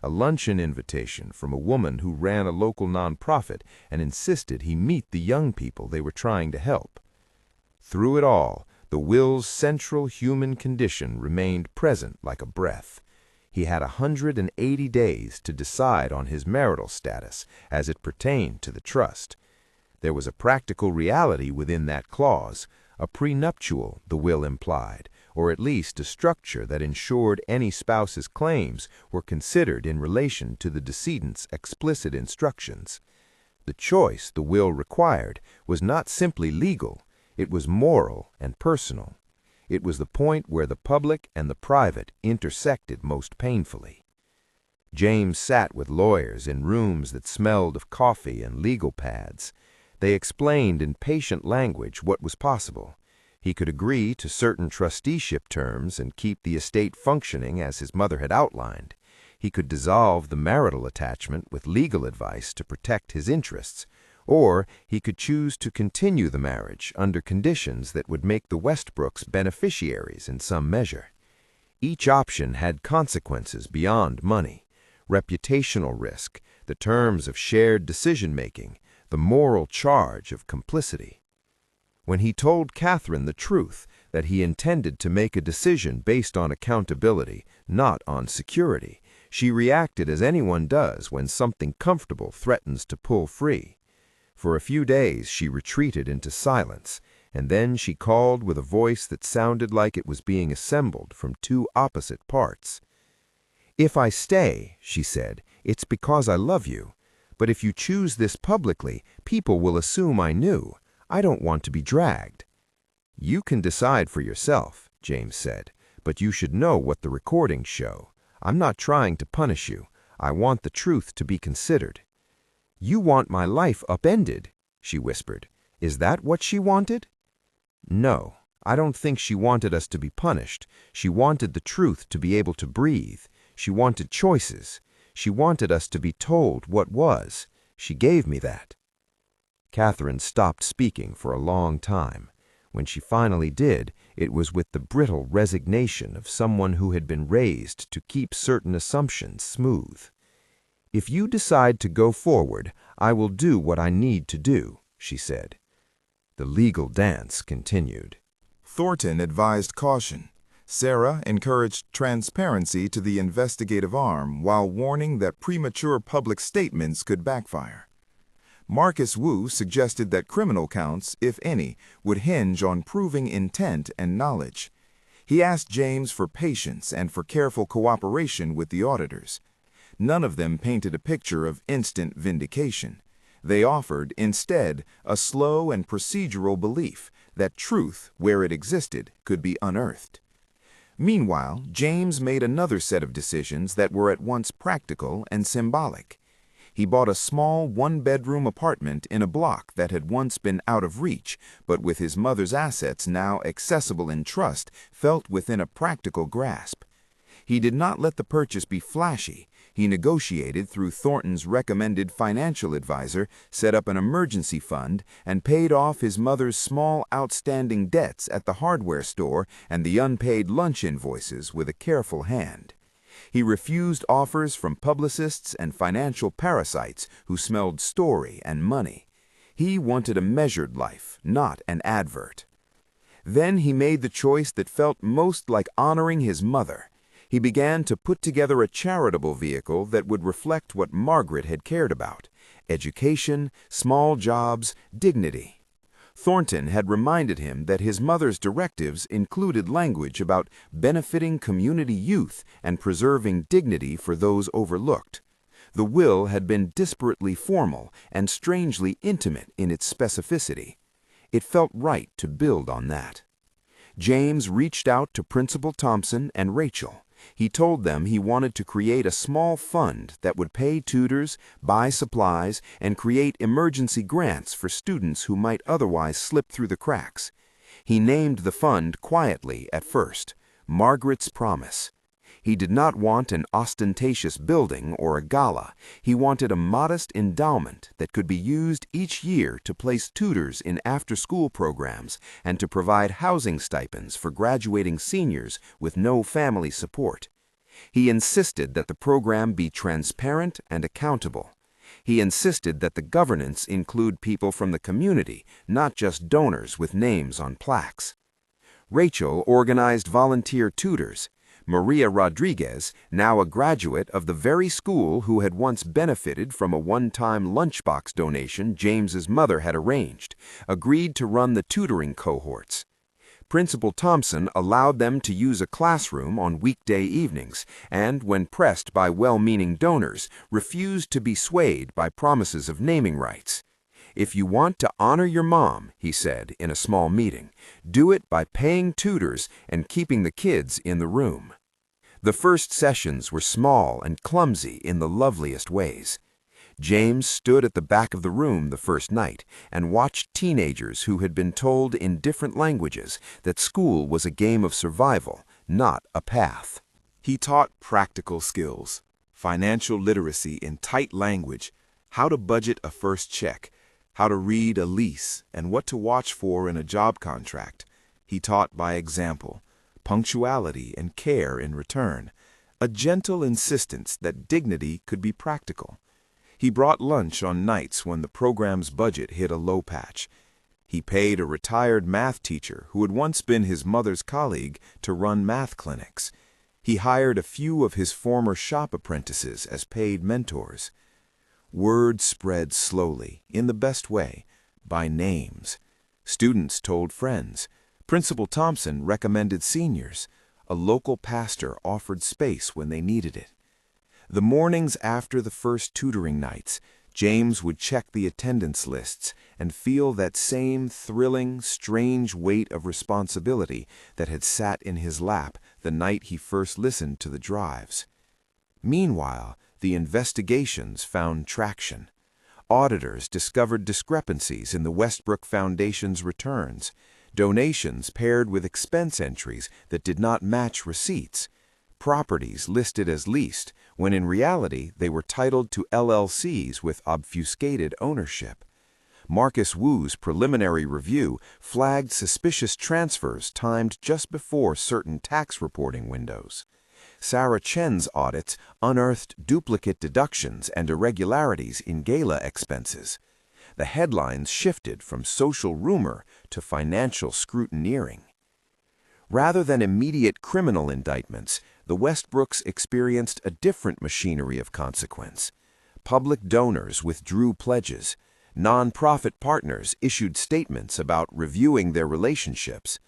a luncheon invitation from a woman who ran a local nonprofit and insisted he meet the young people they were trying to help. Through it all, the will's central human condition remained present like a breath. He had 180 days to decide on his marital status as it pertained to the trust. There was a practical reality within that clause, a prenuptial, the will implied, or at least a structure that ensured any spouse's claims were considered in relation to the decedent's explicit instructions. The choice the will required was not simply legal, it was moral and personal. It was the point where the public and the private intersected most painfully. James sat with lawyers in rooms that smelled of coffee and legal pads. They explained in patient language what was possible. He could agree to certain trusteeship terms and keep the estate functioning as his mother had outlined. He could dissolve the marital attachment with legal advice to protect his interests, or he could choose to continue the marriage under conditions that would make the Westbrooks beneficiaries in some measure. Each option had consequences beyond money, reputational risk, the terms of shared decision-making, the moral charge of complicity. When he told Catherine the truth, that he intended to make a decision based on accountability, not on security, she reacted as anyone does when something comfortable threatens to pull free. For a few days she retreated into silence, and then she called with a voice that sounded like it was being assembled from two opposite parts. "If I stay," she said, "it's because I love you. But if you choose this publicly, people will assume I knew. I don't want to be dragged." "You can decide for yourself," James said, "but you should know what the recordings show. I'm not trying to punish you. I want the truth to be considered." "You want my life upended," she whispered. "Is that what she wanted?" "No, I don't think she wanted us to be punished. She wanted the truth to be able to breathe. She wanted choices. She wanted us to be told what was. She gave me that." Catherine stopped speaking for a long time. When she finally did, it was with the brittle resignation of someone who had been raised to keep certain assumptions smooth. "If you decide to go forward, I will do what I need to do," she said. The legal dance continued. Thornton advised caution. Sarah encouraged transparency to the investigative arm while warning that premature public statements could backfire. Marcus Wu suggested that criminal counts, if any, would hinge on proving intent and knowledge. He asked James for patience and for careful cooperation with the auditors. None of them painted a picture of instant vindication. They offered, instead, a slow and procedural belief that truth, where it existed, could be unearthed. Meanwhile, James made another set of decisions that were at once practical and symbolic. He bought a small one-bedroom apartment in a block that had once been out of reach, but with his mother's assets now accessible in trust, felt within a practical grasp. He did not let the purchase be flashy. He negotiated through Thornton's recommended financial advisor, set up an emergency fund, and paid off his mother's small outstanding debts at the hardware store and the unpaid lunch invoices with a careful hand. He refused offers from publicists and financial parasites who smelled story and money. He wanted a measured life, not an advert. Then he made the choice that felt most like honoring his mother. He began to put together a charitable vehicle that would reflect what Margaret had cared about: education, small jobs, dignity. Thornton had reminded him that his mother's directives included language about benefiting community youth and preserving dignity for those overlooked. The will had been disparately formal and strangely intimate in its specificity. It felt right to build on that. James reached out to Principal Thompson and Rachel. He told them he wanted to create a small fund that would pay tutors, buy supplies, and create emergency grants for students who might otherwise slip through the cracks. He named the fund quietly at first, Margaret's Promise. He did not want an ostentatious building or a gala. He wanted a modest endowment that could be used each year to place tutors in after-school programs and to provide housing stipends for graduating seniors with no family support. He insisted that the program be transparent and accountable. He insisted that the governance include people from the community, not just donors with names on plaques. Rachel organized volunteer tutors. Maria Rodriguez, now a graduate of the very school who had once benefited from a one-time lunchbox donation James's mother had arranged, agreed to run the tutoring cohorts. Principal Thompson allowed them to use a classroom on weekday evenings and, when pressed by well-meaning donors, refused to be swayed by promises of naming rights. "If you want to honor your mom," he said in a small meeting, "do it by paying tutors and keeping the kids in the room." The first sessions were small and clumsy in the loveliest ways. James stood at the back of the room the first night and watched teenagers who had been told in different languages that school was a game of survival, not a path. He taught practical skills, financial literacy in tight language, how to budget a first check, how to read a lease, and what to watch for in a job contract. He taught by example, punctuality and care in return, a gentle insistence that dignity could be practical. He brought lunch on nights when the program's budget hit a low patch. He paid a retired math teacher who had once been his mother's colleague to run math clinics. He hired a few of his former shop apprentices as paid mentors. Word spread slowly, in the best way, by names. Students told friends. Principal Thompson recommended seniors. A local pastor offered space when they needed it. The mornings after the first tutoring nights, James would check the attendance lists and feel that same thrilling, strange weight of responsibility that had sat in his lap the night he first listened to the drives. Meanwhile, the investigations found traction. Auditors discovered discrepancies in the Westbrook Foundation's returns, donations paired with expense entries that did not match receipts, properties listed as leased when in reality they were titled to LLCs with obfuscated ownership. Marcus Wu's preliminary review flagged suspicious transfers timed just before certain tax reporting windows. Sarah Chen's audits unearthed duplicate deductions and irregularities in gala expenses. The headlines shifted from social rumor to financial scrutineering. Rather than immediate criminal indictments, the Westbrooks experienced a different machinery of consequence. Public donors withdrew pledges. Non-profit partners issued statements about reviewing their relationships.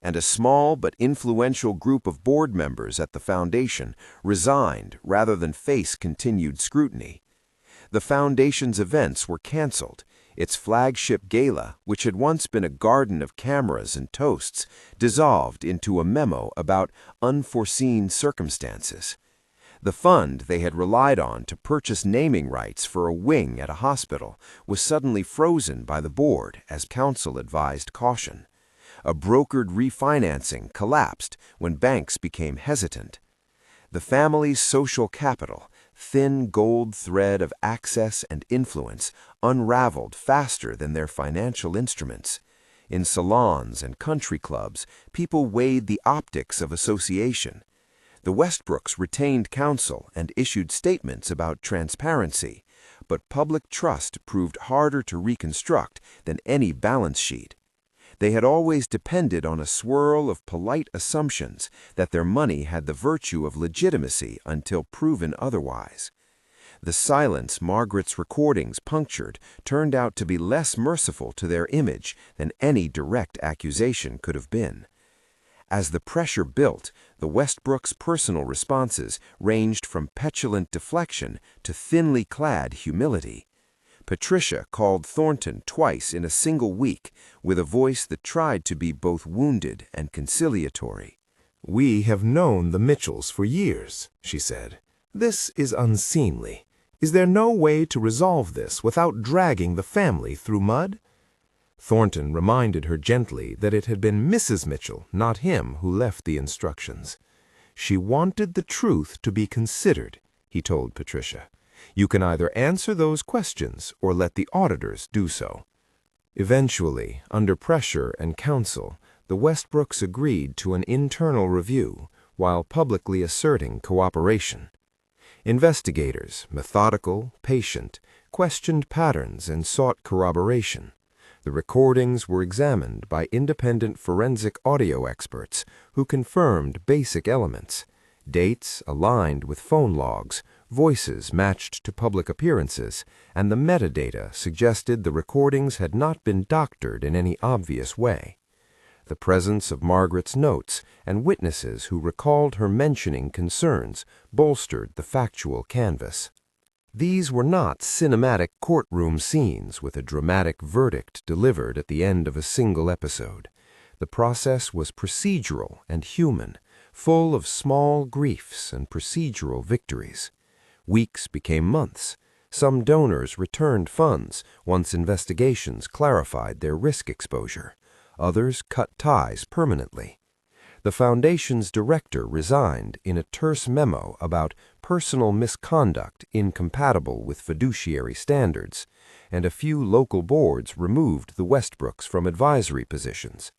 And a small but influential group of board members at the foundation resigned rather than face continued scrutiny. The foundation's events were canceled. Its flagship gala, which had once been a garden of cameras and toasts, dissolved into a memo about unforeseen circumstances. The fund they had relied on to purchase naming rights for a wing at a hospital was suddenly frozen by the board as counsel advised caution. A brokered refinancing collapsed when banks became hesitant. The family's social capital, thin gold thread of access and influence, unraveled faster than their financial instruments. In salons and country clubs, people weighed the optics of association. The Westbrooks retained counsel and issued statements about transparency, but public trust proved harder to reconstruct than any balance sheet. They had always depended on a swirl of polite assumptions that their money had the virtue of legitimacy until proven otherwise. The silence Margaret's recordings punctured turned out to be less merciful to their image than any direct accusation could have been. As the pressure built, the Westbrooks' personal responses ranged from petulant deflection to thinly clad humility. Patricia called Thornton twice in a single week with a voice that tried to be both wounded and conciliatory. "We have known the Mitchells for years," she said. "This is unseemly. Is there no way to resolve this without dragging the family through mud?" Thornton reminded her gently that it had been Mrs. Mitchell, not him, who left the instructions. She wanted the truth to be considered, he told Patricia. You can either answer those questions or let the auditors do so. Eventually, under pressure and counsel, the Westbrooks agreed to an internal review while publicly asserting cooperation. Investigators, methodical, patient, questioned patterns and sought corroboration. The recordings were examined by independent forensic audio experts who confirmed basic elements. Dates aligned with phone logs, voices matched to public appearances, and the metadata suggested the recordings had not been doctored in any obvious way. The presence of Margaret's notes and witnesses who recalled her mentioning concerns bolstered the factual canvas. These were not cinematic courtroom scenes with a dramatic verdict delivered at the end of a single episode. The process was procedural and human, full of small griefs and procedural victories. Weeks became months. Some donors returned funds once investigations clarified their risk exposure. Others cut ties permanently. The Foundation's director resigned in a terse memo about personal misconduct incompatible with fiduciary standards, and a few local boards removed the Westbrooks from advisory positions.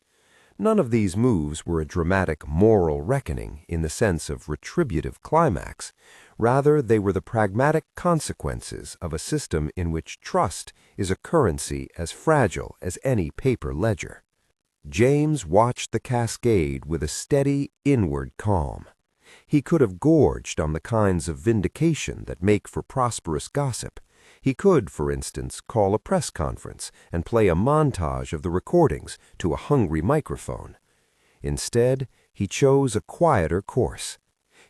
None of these moves were a dramatic moral reckoning in the sense of retributive climax. Rather, they were the pragmatic consequences of a system in which trust is a currency as fragile as any paper ledger. James watched the cascade with a steady, inward calm. He could have gorged on the kinds of vindication that make for prosperous gossip. He could, for instance, call a press conference and play a montage of the recordings to a hungry microphone. Instead, he chose a quieter course.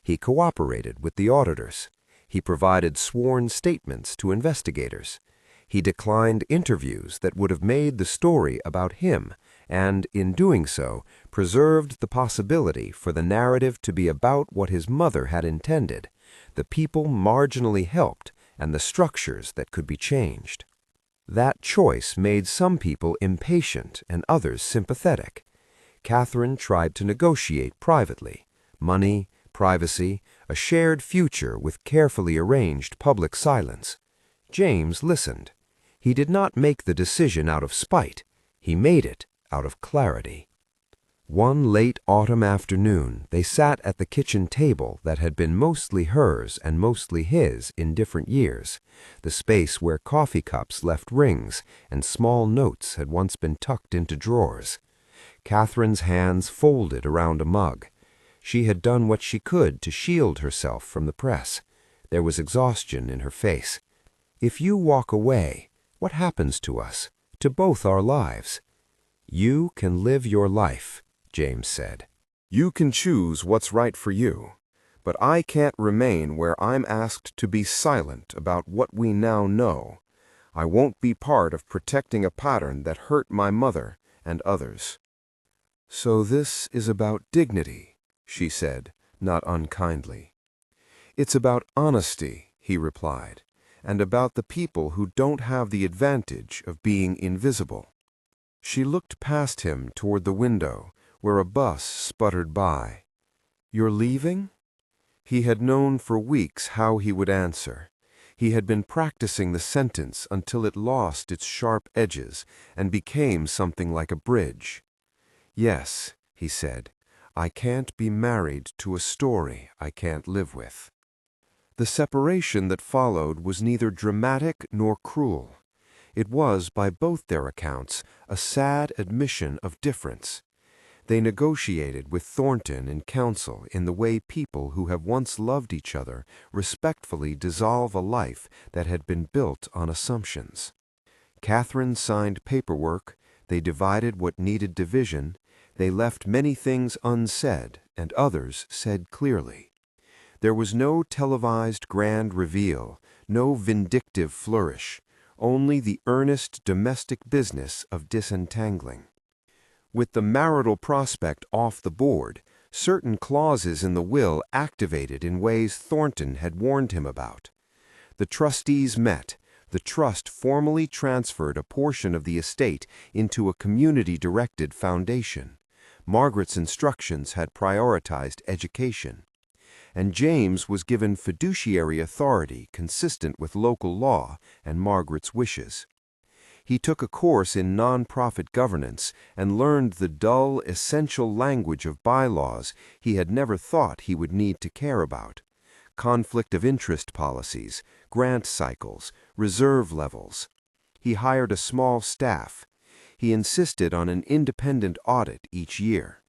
He cooperated with the auditors. He provided sworn statements to investigators. He declined interviews that would have made the story about him, and, in doing so, preserved the possibility for the narrative to be about what his mother had intended, the people marginally helped, and the structures that could be changed. That choice made some people impatient and others sympathetic. Catherine tried to negotiate privately: money, privacy, a shared future with carefully arranged public silence. James listened. He did not make the decision out of spite. He made it out of clarity. One late autumn afternoon, they sat at the kitchen table that had been mostly hers and mostly his in different years, the space where coffee cups left rings and small notes had once been tucked into drawers. Catherine's hands folded around a mug. She had done what she could to shield herself from the press. There was exhaustion in her face. "If you walk away, what happens to us, to both our lives?" "You can live your life," James said. "You can choose what's right for you. But I can't remain where I'm asked to be silent about what we now know. I won't be part of protecting a pattern that hurt my mother and others." "So this is about dignity," she said, not unkindly. "It's about honesty," he replied, "and about the people who don't have the advantage of being invisible." She looked past him toward the window, where a bus sputtered by. "You're leaving?" He had known for weeks how he would answer. He had been practicing the sentence until it lost its sharp edges and became something like a bridge. "Yes," he said, "I can't be married to a story I can't live with." The separation that followed was neither dramatic nor cruel. It was, by both their accounts, a sad admission of difference. They negotiated with Thornton in council in the way people who have once loved each other respectfully dissolve a life that had been built on assumptions. Catherine signed paperwork, they divided what needed division, they left many things unsaid and others said clearly. There was no televised grand reveal, no vindictive flourish, only the earnest domestic business of disentangling. With the marital prospect off the board, certain clauses in the will activated in ways Thornton had warned him about. The trustees met. The trust formally transferred a portion of the estate into a community-directed foundation. Margaret's instructions had prioritized education. And James was given fiduciary authority consistent with local law and Margaret's wishes. He took a course in nonprofit governance and learned the dull, essential language of bylaws he had never thought he would need to care about: conflict of interest policies, grant cycles, reserve levels. He hired a small staff. He insisted on an independent audit each year.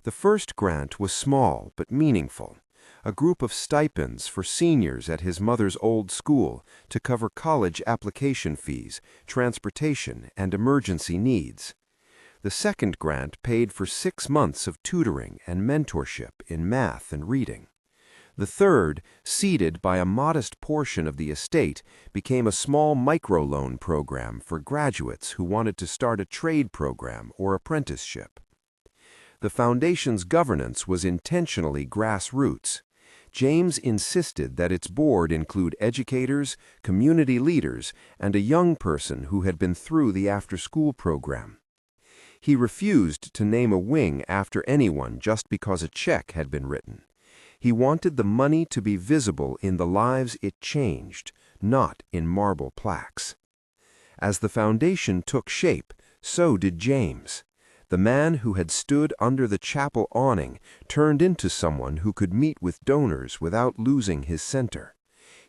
The first grant was small but meaningful: a group of stipends for seniors at his mother's old school to cover college application fees, transportation, and emergency needs. The second grant paid for 6 months of tutoring and mentorship in math and reading. The third, seeded by a modest portion of the estate, became a small microloan program for graduates who wanted to start a trade program or apprenticeship. The foundation's governance was intentionally grassroots. James insisted that its board include educators, community leaders, and a young person who had been through the after-school program. He refused to name a wing after anyone just because a check had been written. He wanted the money to be visible in the lives it changed, not in marble plaques. As the foundation took shape, so did James. The man who had stood under the chapel awning turned into someone who could meet with donors without losing his center.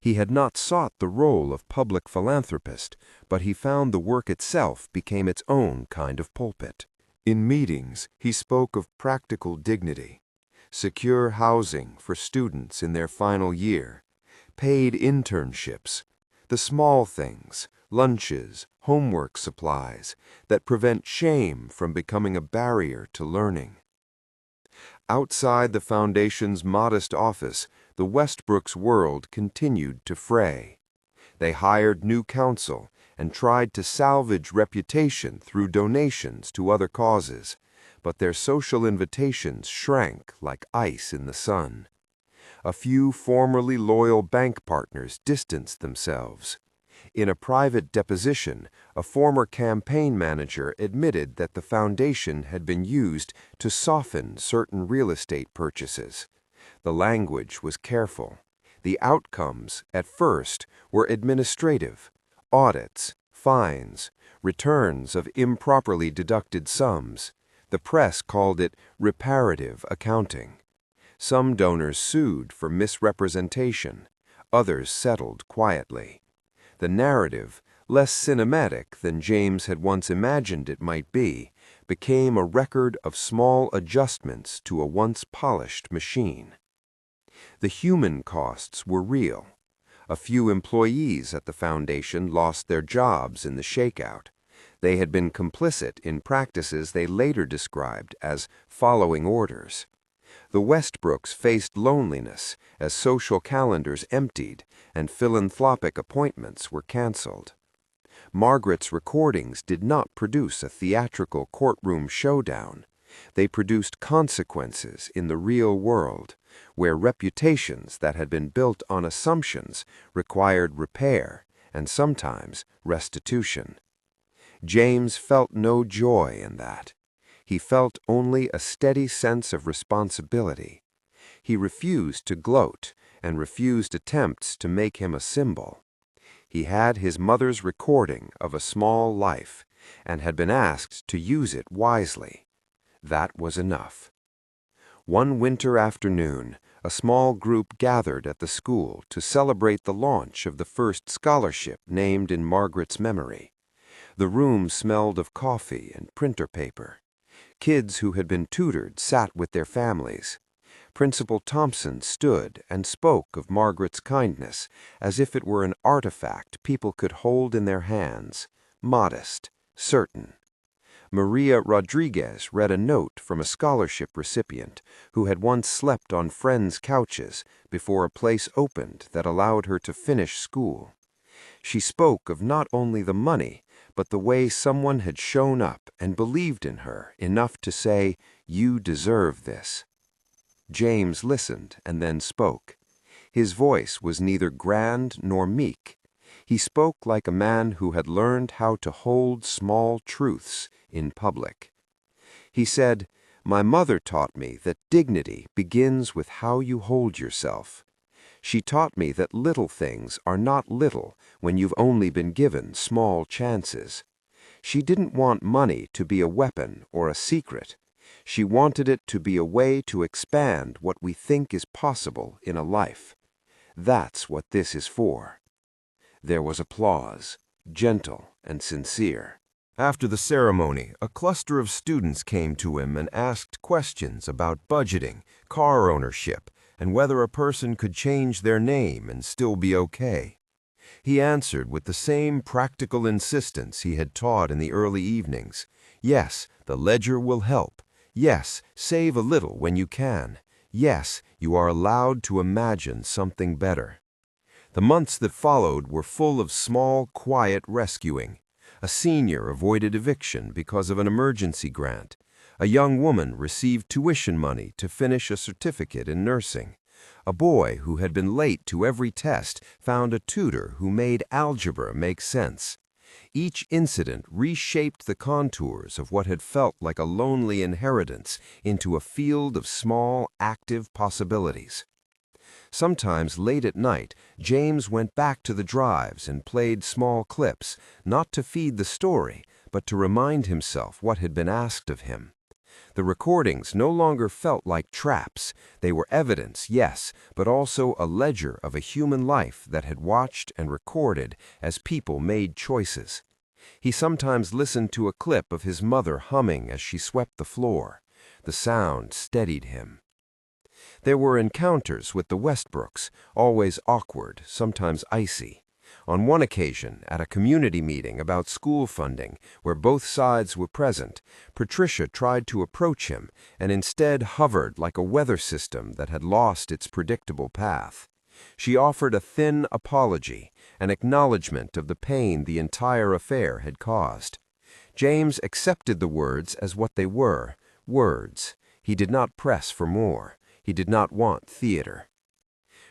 He had not sought the role of public philanthropist, but he found the work itself became its own kind of pulpit. In meetings, he spoke of practical dignity, secure housing for students in their final year, paid internships, the small things, lunches, homework supplies, that prevent shame from becoming a barrier to learning. Outside the foundation's modest office, the Westbrooks world continued to fray. They hired new counsel and tried to salvage reputation through donations to other causes, but their social invitations shrank like ice in the sun. A few formerly loyal bank partners distanced themselves. In a private deposition, a former campaign manager admitted that the foundation had been used to soften certain real estate purchases. The language was careful. The outcomes, at first, were administrative: audits, fines, returns of improperly deducted sums. The press called it reparative accounting. Some donors sued for misrepresentation. Others settled quietly. The narrative, less cinematic than James had once imagined it might be, became a record of small adjustments to a once polished machine. The human costs were real. A few employees at the foundation lost their jobs in the shakeout. They had been complicit in practices they later described as following orders. The Westbrooks faced loneliness as social calendars emptied and philanthropic appointments were canceled. Margaret's recordings did not produce a theatrical courtroom showdown. They produced consequences in the real world, where reputations that had been built on assumptions required repair and sometimes restitution. James felt no joy in that. He felt only a steady sense of responsibility. He refused to gloat and refused attempts to make him a symbol. He had his mother's recording of a small life and had been asked to use it wisely. That was enough. One winter afternoon, a small group gathered at the school to celebrate the launch of the first scholarship named in Margaret's memory. The room smelled of coffee and printer paper. Kids who had been tutored sat with their families. Principal Thompson stood and spoke of Margaret's kindness as if it were an artifact people could hold in their hands, modest, certain. Maria Rodriguez read a note from a scholarship recipient who had once slept on friends' couches before a place opened that allowed her to finish school. She spoke of not only the money, but the way someone had shown up and believed in her enough to say, "You deserve this." James listened and then spoke. His voice was neither grand nor meek. He spoke like a man who had learned how to hold small truths in public. He said, "My mother taught me that dignity begins with how you hold yourself. She taught me that little things are not little when you've only been given small chances. She didn't want money to be a weapon or a secret. She wanted it to be a way to expand what we think is possible in a life. That's what this is for. There was applause, gentle and sincere. After the ceremony, a cluster of students came to him and asked questions about budgeting, car ownership, and whether a person could change their name and still be okay. He answered with the same practical insistence he had taught in the early evenings. Yes, the ledger will help. Yes, save a little when you can. Yes, you are allowed to imagine something better. The months that followed were full of small, quiet rescuing. A senior avoided eviction because of an emergency grant. A young woman received tuition money to finish a certificate in nursing. A boy who had been late to every test found a tutor who made algebra make sense. Each incident reshaped the contours of what had felt like a lonely inheritance into a field of small, active possibilities. Sometimes late at night, James went back to the drives and played small clips, not to feed the story, but to remind himself what had been asked of him. The recordings no longer felt like traps. They were evidence, yes, but also a ledger of a human life that had watched and recorded as people made choices. He sometimes listened to a clip of his mother humming as she swept the floor. The sound steadied him. There were encounters with the Westbrooks, always awkward, sometimes icy. On one occasion, at a community meeting about school funding, where both sides were present, Patricia tried to approach him and instead hovered like a weather system that had lost its predictable path. She offered a thin apology, an acknowledgement of the pain the entire affair had caused. James accepted the words as what they were, words. He did not press for more. He did not want theater.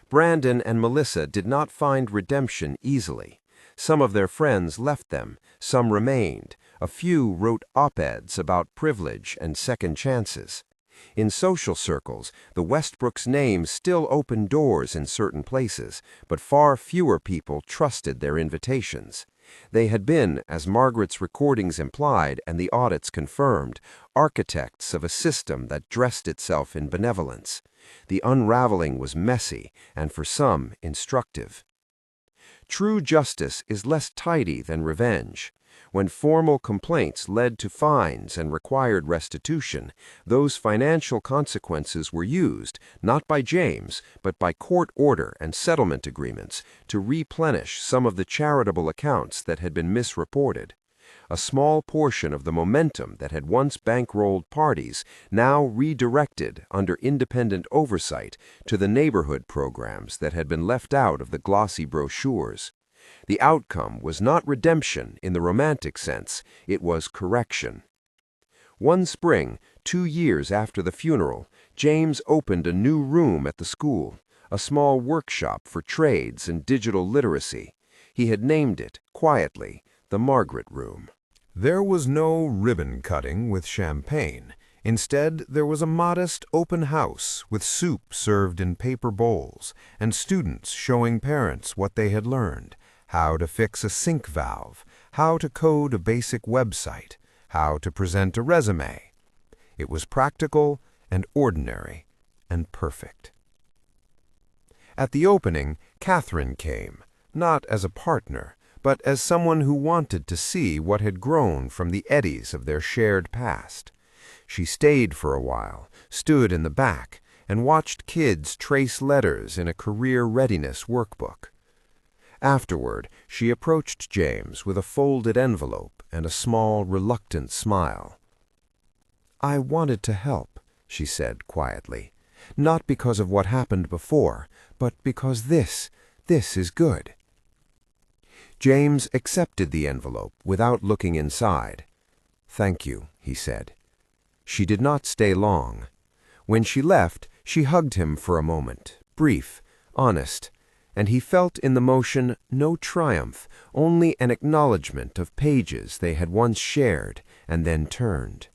Brandon and Melissa did not find redemption easily. Some of their friends left them, some remained. A few wrote op-eds about privilege and second chances. In social circles, the Westbrooks' name still opened doors in certain places, but far fewer people trusted their invitations. They had been, as Margaret's recordings implied and the audits confirmed, architects of a system that dressed itself in benevolence. The unraveling was messy and, for some, instructive. True justice is less tidy than revenge. When formal complaints led to fines and required restitution, those financial consequences were used, not by James, but by court order and settlement agreements, to replenish some of the charitable accounts that had been misreported. A small portion of the momentum that had once bankrolled parties now redirected under independent oversight to the neighborhood programs that had been left out of the glossy brochures. The outcome was not redemption in the romantic sense, it was correction. One spring, 2 years after the funeral, James opened a new room at the school, a small workshop for trades and digital literacy. He had named it, quietly, the Margaret Room. There was no ribbon cutting with champagne. Instead, there was a modest open house with soup served in paper bowls and students showing parents what they had learned, how to fix a sink valve, how to code a basic website, how to present a resume. It was practical and ordinary and perfect. At the opening, Catherine came, not as a partner, but as someone who wanted to see what had grown from the eddies of their shared past. She stayed for a while, stood in the back, and watched kids trace letters in a career readiness workbook. Afterward, she approached James with a folded envelope and a small, reluctant smile. "I wanted to help," she said quietly, "not because of what happened before, but because this is good." James accepted the envelope without looking inside. "Thank you," he said. She did not stay long. When she left, she hugged him for a moment, brief, honest, and he felt in the motion no triumph, only an acknowledgment of pages they had once shared and then turned.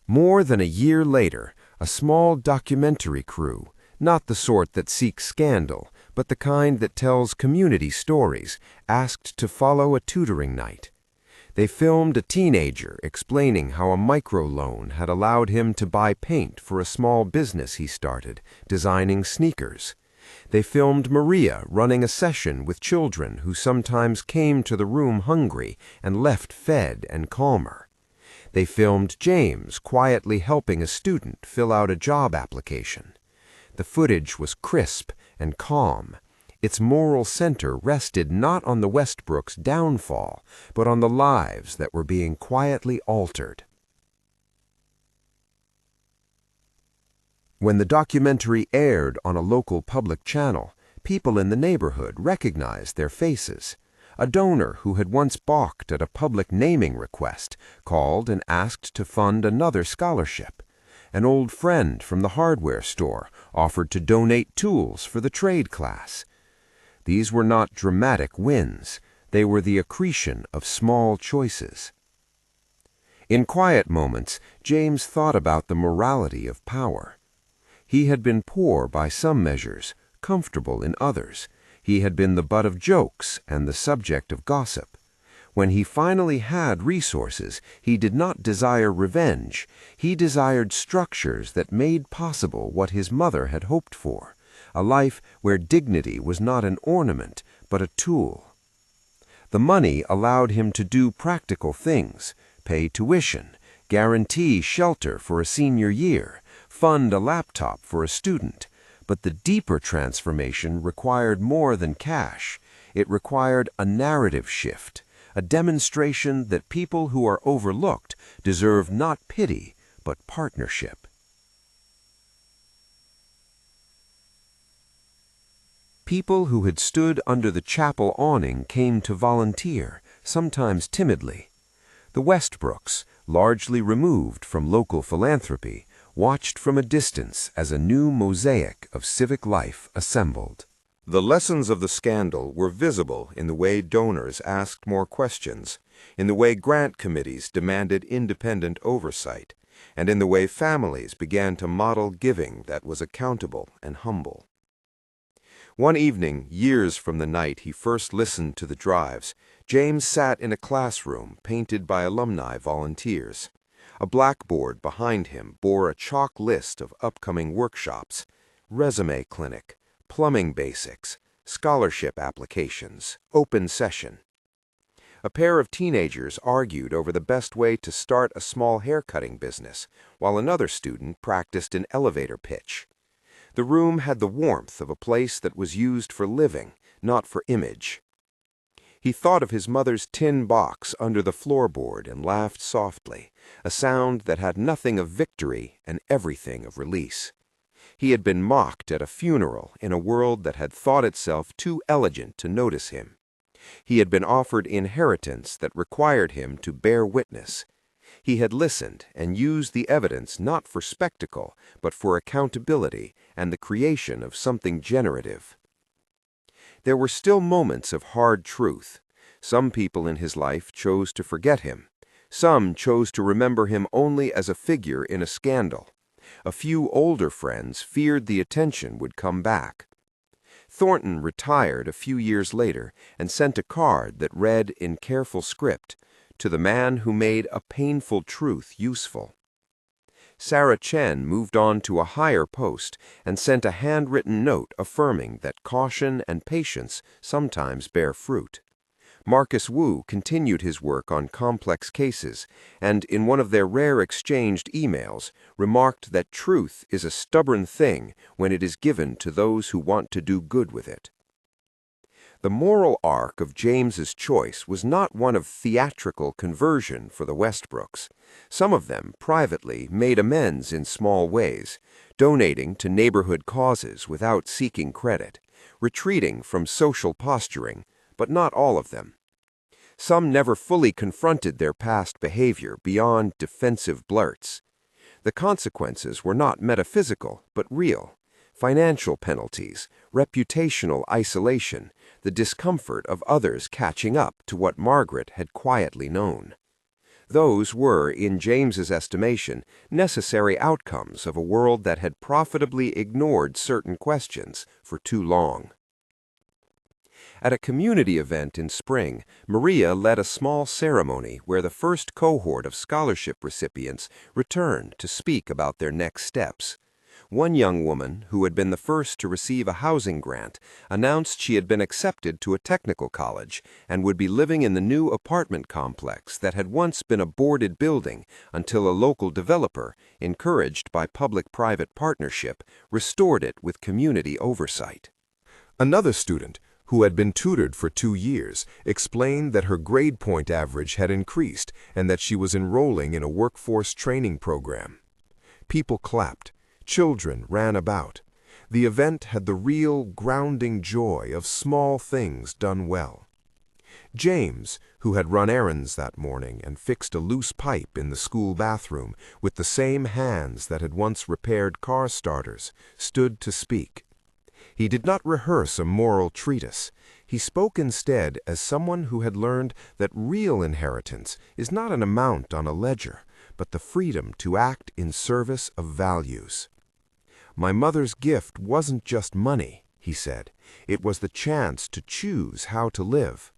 More than a year later, a small documentary crew, not the sort that seeks scandal, but the kind that tells community stories, asked to follow a tutoring night. They filmed a teenager explaining how a microloan had allowed him to buy paint for a small business he started, designing sneakers. They filmed Maria running a session with children who sometimes came to the room hungry and left fed and calmer. They filmed James quietly helping a student fill out a job application. The footage was crisp and calm. Its moral center rested not on the Westbrooks' downfall, but on the lives that were being quietly altered. When the documentary aired on a local public channel, people in the neighborhood recognized their faces. A donor who had once balked at a public naming request called and asked to fund another scholarship. An old friend from the hardware store offered to donate tools for the trade class. These were not dramatic wins. They were the accretion of small choices. In quiet moments, James thought about the morality of power. He had been poor by some measures, comfortable in others. He had been the butt of jokes and the subject of gossip. When he finally had resources, he did not desire revenge. He desired structures that made possible what his mother had hoped for, a life where dignity was not an ornament, but a tool. The money allowed him to do practical things, pay tuition, guarantee shelter for a senior year, fund a laptop for a student. But the deeper transformation required more than cash. It required a narrative shift, a demonstration that people who are overlooked deserve not pity, but partnership. People who had stood under the chapel awning came to volunteer, sometimes timidly. The Westbrooks, largely removed from local philanthropy, watched from a distance as a new mosaic of civic life assembled. The lessons of the scandal were visible in the way donors asked more questions, in the way grant committees demanded independent oversight, and in the way families began to model giving that was accountable and humble. One evening, years from the night he first listened to the drives, James sat in a classroom painted by alumni volunteers. A blackboard behind him bore a chalk list of upcoming workshops: resume clinic, plumbing basics, scholarship applications, open session. A pair of teenagers argued over the best way to start a small haircutting business, while another student practiced an elevator pitch. The room had the warmth of a place that was used for living, not for image. He thought of his mother's tin box under the floorboard and laughed softly, a sound that had nothing of victory and everything of release. He had been mocked at a funeral in a world that had thought itself too elegant to notice him. He had been offered inheritance that required him to bear witness. He had listened and used the evidence not for spectacle, but for accountability and the creation of something generative. There were still moments of hard truth. Some people in his life chose to forget him. Some chose to remember him only as a figure in a scandal. A few older friends feared the attention would come back. Thornton retired a few years later and sent a card that read in careful script, "To the man who made a painful truth useful." Sarah Chen moved on to a higher post and sent a handwritten note affirming that caution and patience sometimes bear fruit. Marcus Wu continued his work on complex cases and, in one of their rare exchanged emails, remarked that truth is a stubborn thing when it is given to those who want to do good with it. The moral arc of James's choice was not one of theatrical conversion for the Westbrooks. Some of them, privately, made amends in small ways, donating to neighborhood causes without seeking credit, retreating from social posturing, but not all of them. Some never fully confronted their past behavior beyond defensive blurts. The consequences were not metaphysical, but real. Financial penalties, reputational isolation, the discomfort of others catching up to what Margaret had quietly known. Those were, in James's estimation, necessary outcomes of a world that had profitably ignored certain questions for too long. At a community event in spring, Maria led a small ceremony where the first cohort of scholarship recipients returned to speak about their next steps. One young woman, who had been the first to receive a housing grant, announced she had been accepted to a technical college and would be living in the new apartment complex that had once been a boarded building until a local developer, encouraged by public-private partnership, restored it with community oversight. Another student, who had been tutored for 2 years, explained that her grade point average had increased and that she was enrolling in a workforce training program. People clapped. Children ran about. The event had the real, grounding joy of small things done well. James, who had run errands that morning and fixed a loose pipe in the school bathroom with the same hands that had once repaired car starters, stood to speak. He did not rehearse a moral treatise. He spoke instead as someone who had learned that real inheritance is not an amount on a ledger, but the freedom to act in service of values. My mother's gift wasn't just money, he said. It was the chance to choose how to live.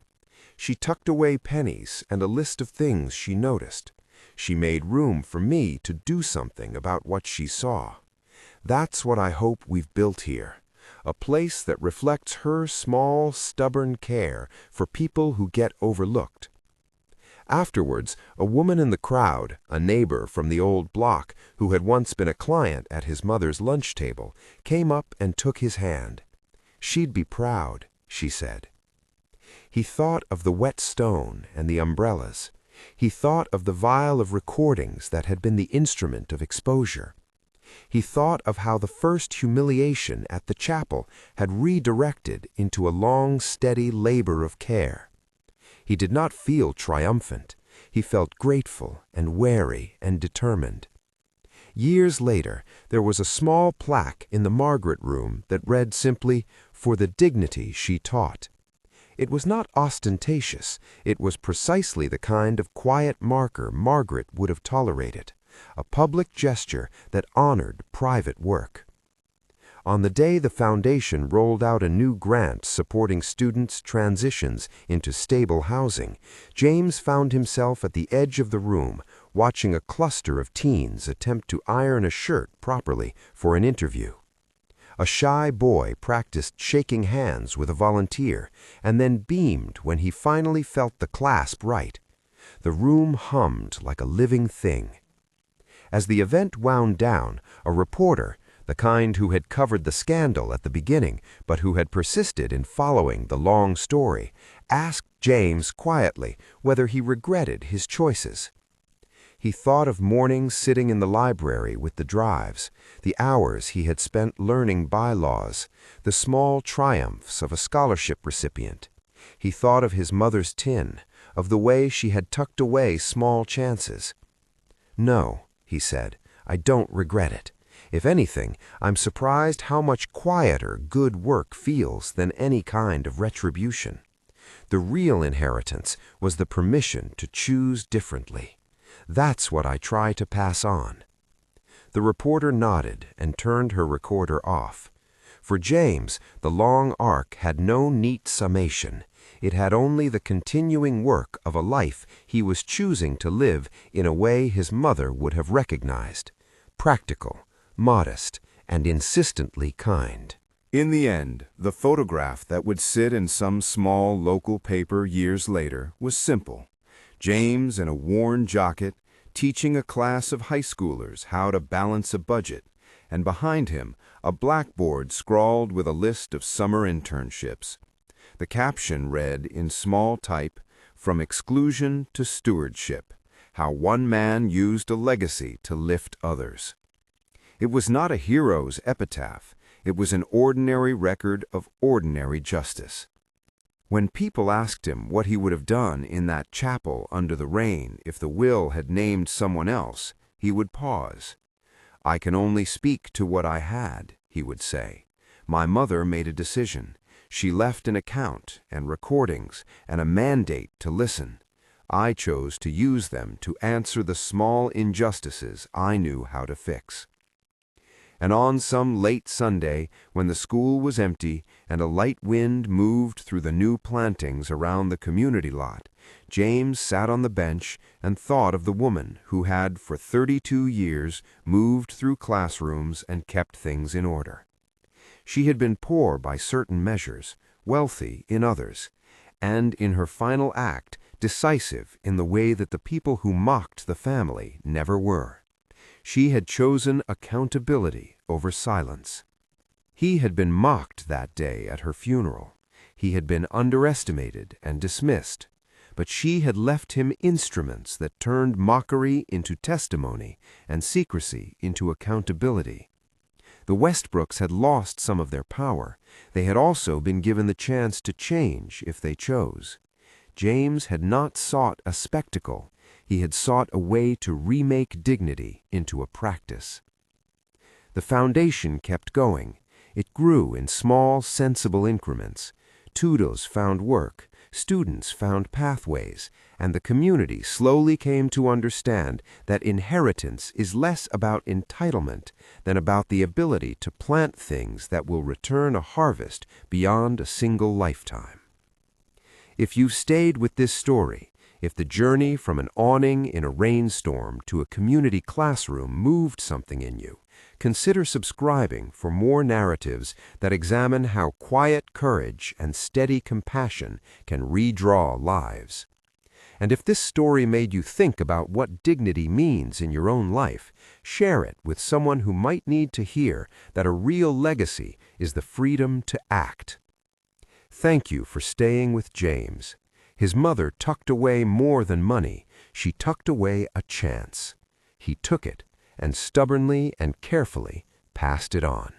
She tucked away pennies and a list of things she noticed. She made room for me to do something about what she saw. That's what I hope we've built here. A place that reflects her small, stubborn care for people who get overlooked. Afterwards, a woman in the crowd, a neighbor from the old block who had once been a client at his mother's lunch table, came up and took his hand. She'd be proud, she said. He thought of the wet stone and the umbrellas. He thought of the vial of recordings that had been the instrument of exposure. He thought of how the first humiliation at the chapel had redirected into a long, steady labor of care. He did not feel triumphant. He felt grateful and wary and determined. Years later, there was a small plaque in the Margaret room that read simply, "For the dignity she taught." It was not ostentatious. It was precisely the kind of quiet marker Margaret would have tolerated, a public gesture that honored private work. On the day the foundation rolled out a new grant supporting students' transitions into stable housing, James found himself at the edge of the room, watching a cluster of teens attempt to iron a shirt properly for an interview. A shy boy practiced shaking hands with a volunteer and then beamed when he finally felt the clasp right. The room hummed like a living thing. As the event wound down, a reporter, the kind who had covered the scandal at the beginning, but who had persisted in following the long story, asked James quietly whether he regretted his choices. He thought of mornings sitting in the library with the drives, the hours he had spent learning bylaws, the small triumphs of a scholarship recipient. He thought of his mother's tin, of the way she had tucked away small chances. "No," he said, "I don't regret it. If anything, I'm surprised how much quieter good work feels than any kind of retribution. The real inheritance was the permission to choose differently. That's what I try to pass on." The reporter nodded and turned her recorder off. For James, the long arc had no neat summation. It had only the continuing work of a life he was choosing to live in a way his mother would have recognized. Practical, modest, and insistently kind. In the end, the photograph that would sit in some small local paper years later was simple. James in a worn jacket, teaching a class of high schoolers how to balance a budget, and behind him a blackboard scrawled with a list of summer internships. The caption read in small type, "From exclusion to stewardship, how one man used a legacy to lift others." It was not a hero's epitaph. It was an ordinary record of ordinary justice. When people asked him what he would have done in that chapel under the rain if the will had named someone else, he would pause. "I can only speak to what I had," he would say. "My mother made a decision. She left an account and recordings and a mandate to listen. I chose to use them to answer the small injustices I knew how to fix." And on some late Sunday, when the school was empty and a light wind moved through the new plantings around the community lot, James sat on the bench and thought of the woman who had for 32 years moved through classrooms and kept things in order. She had been poor by certain measures, wealthy in others, and in her final act decisive in the way that the people who mocked the family never were. She had chosen accountability over silence. He had been mocked that day at her funeral. He had been underestimated and dismissed. But she had left him instruments that turned mockery into testimony and secrecy into accountability. The Westbrooks had lost some of their power. They had also been given the chance to change if they chose. James had not sought a spectacle. He had sought a way to remake dignity into a practice. The foundation kept going. It grew in small, sensible increments. Tutors found work, students found pathways, and the community slowly came to understand that inheritance is less about entitlement than about the ability to plant things that will return a harvest beyond a single lifetime. If you've stayed with this story, if the journey from an awning in a rainstorm to a community classroom moved something in you, consider subscribing for more narratives that examine how quiet courage and steady compassion can redraw lives. And if this story made you think about what dignity means in your own life, share it with someone who might need to hear that a real legacy is the freedom to act. Thank you for staying with James. His mother tucked away more than money. She tucked away a chance. He took it and stubbornly and carefully passed it on.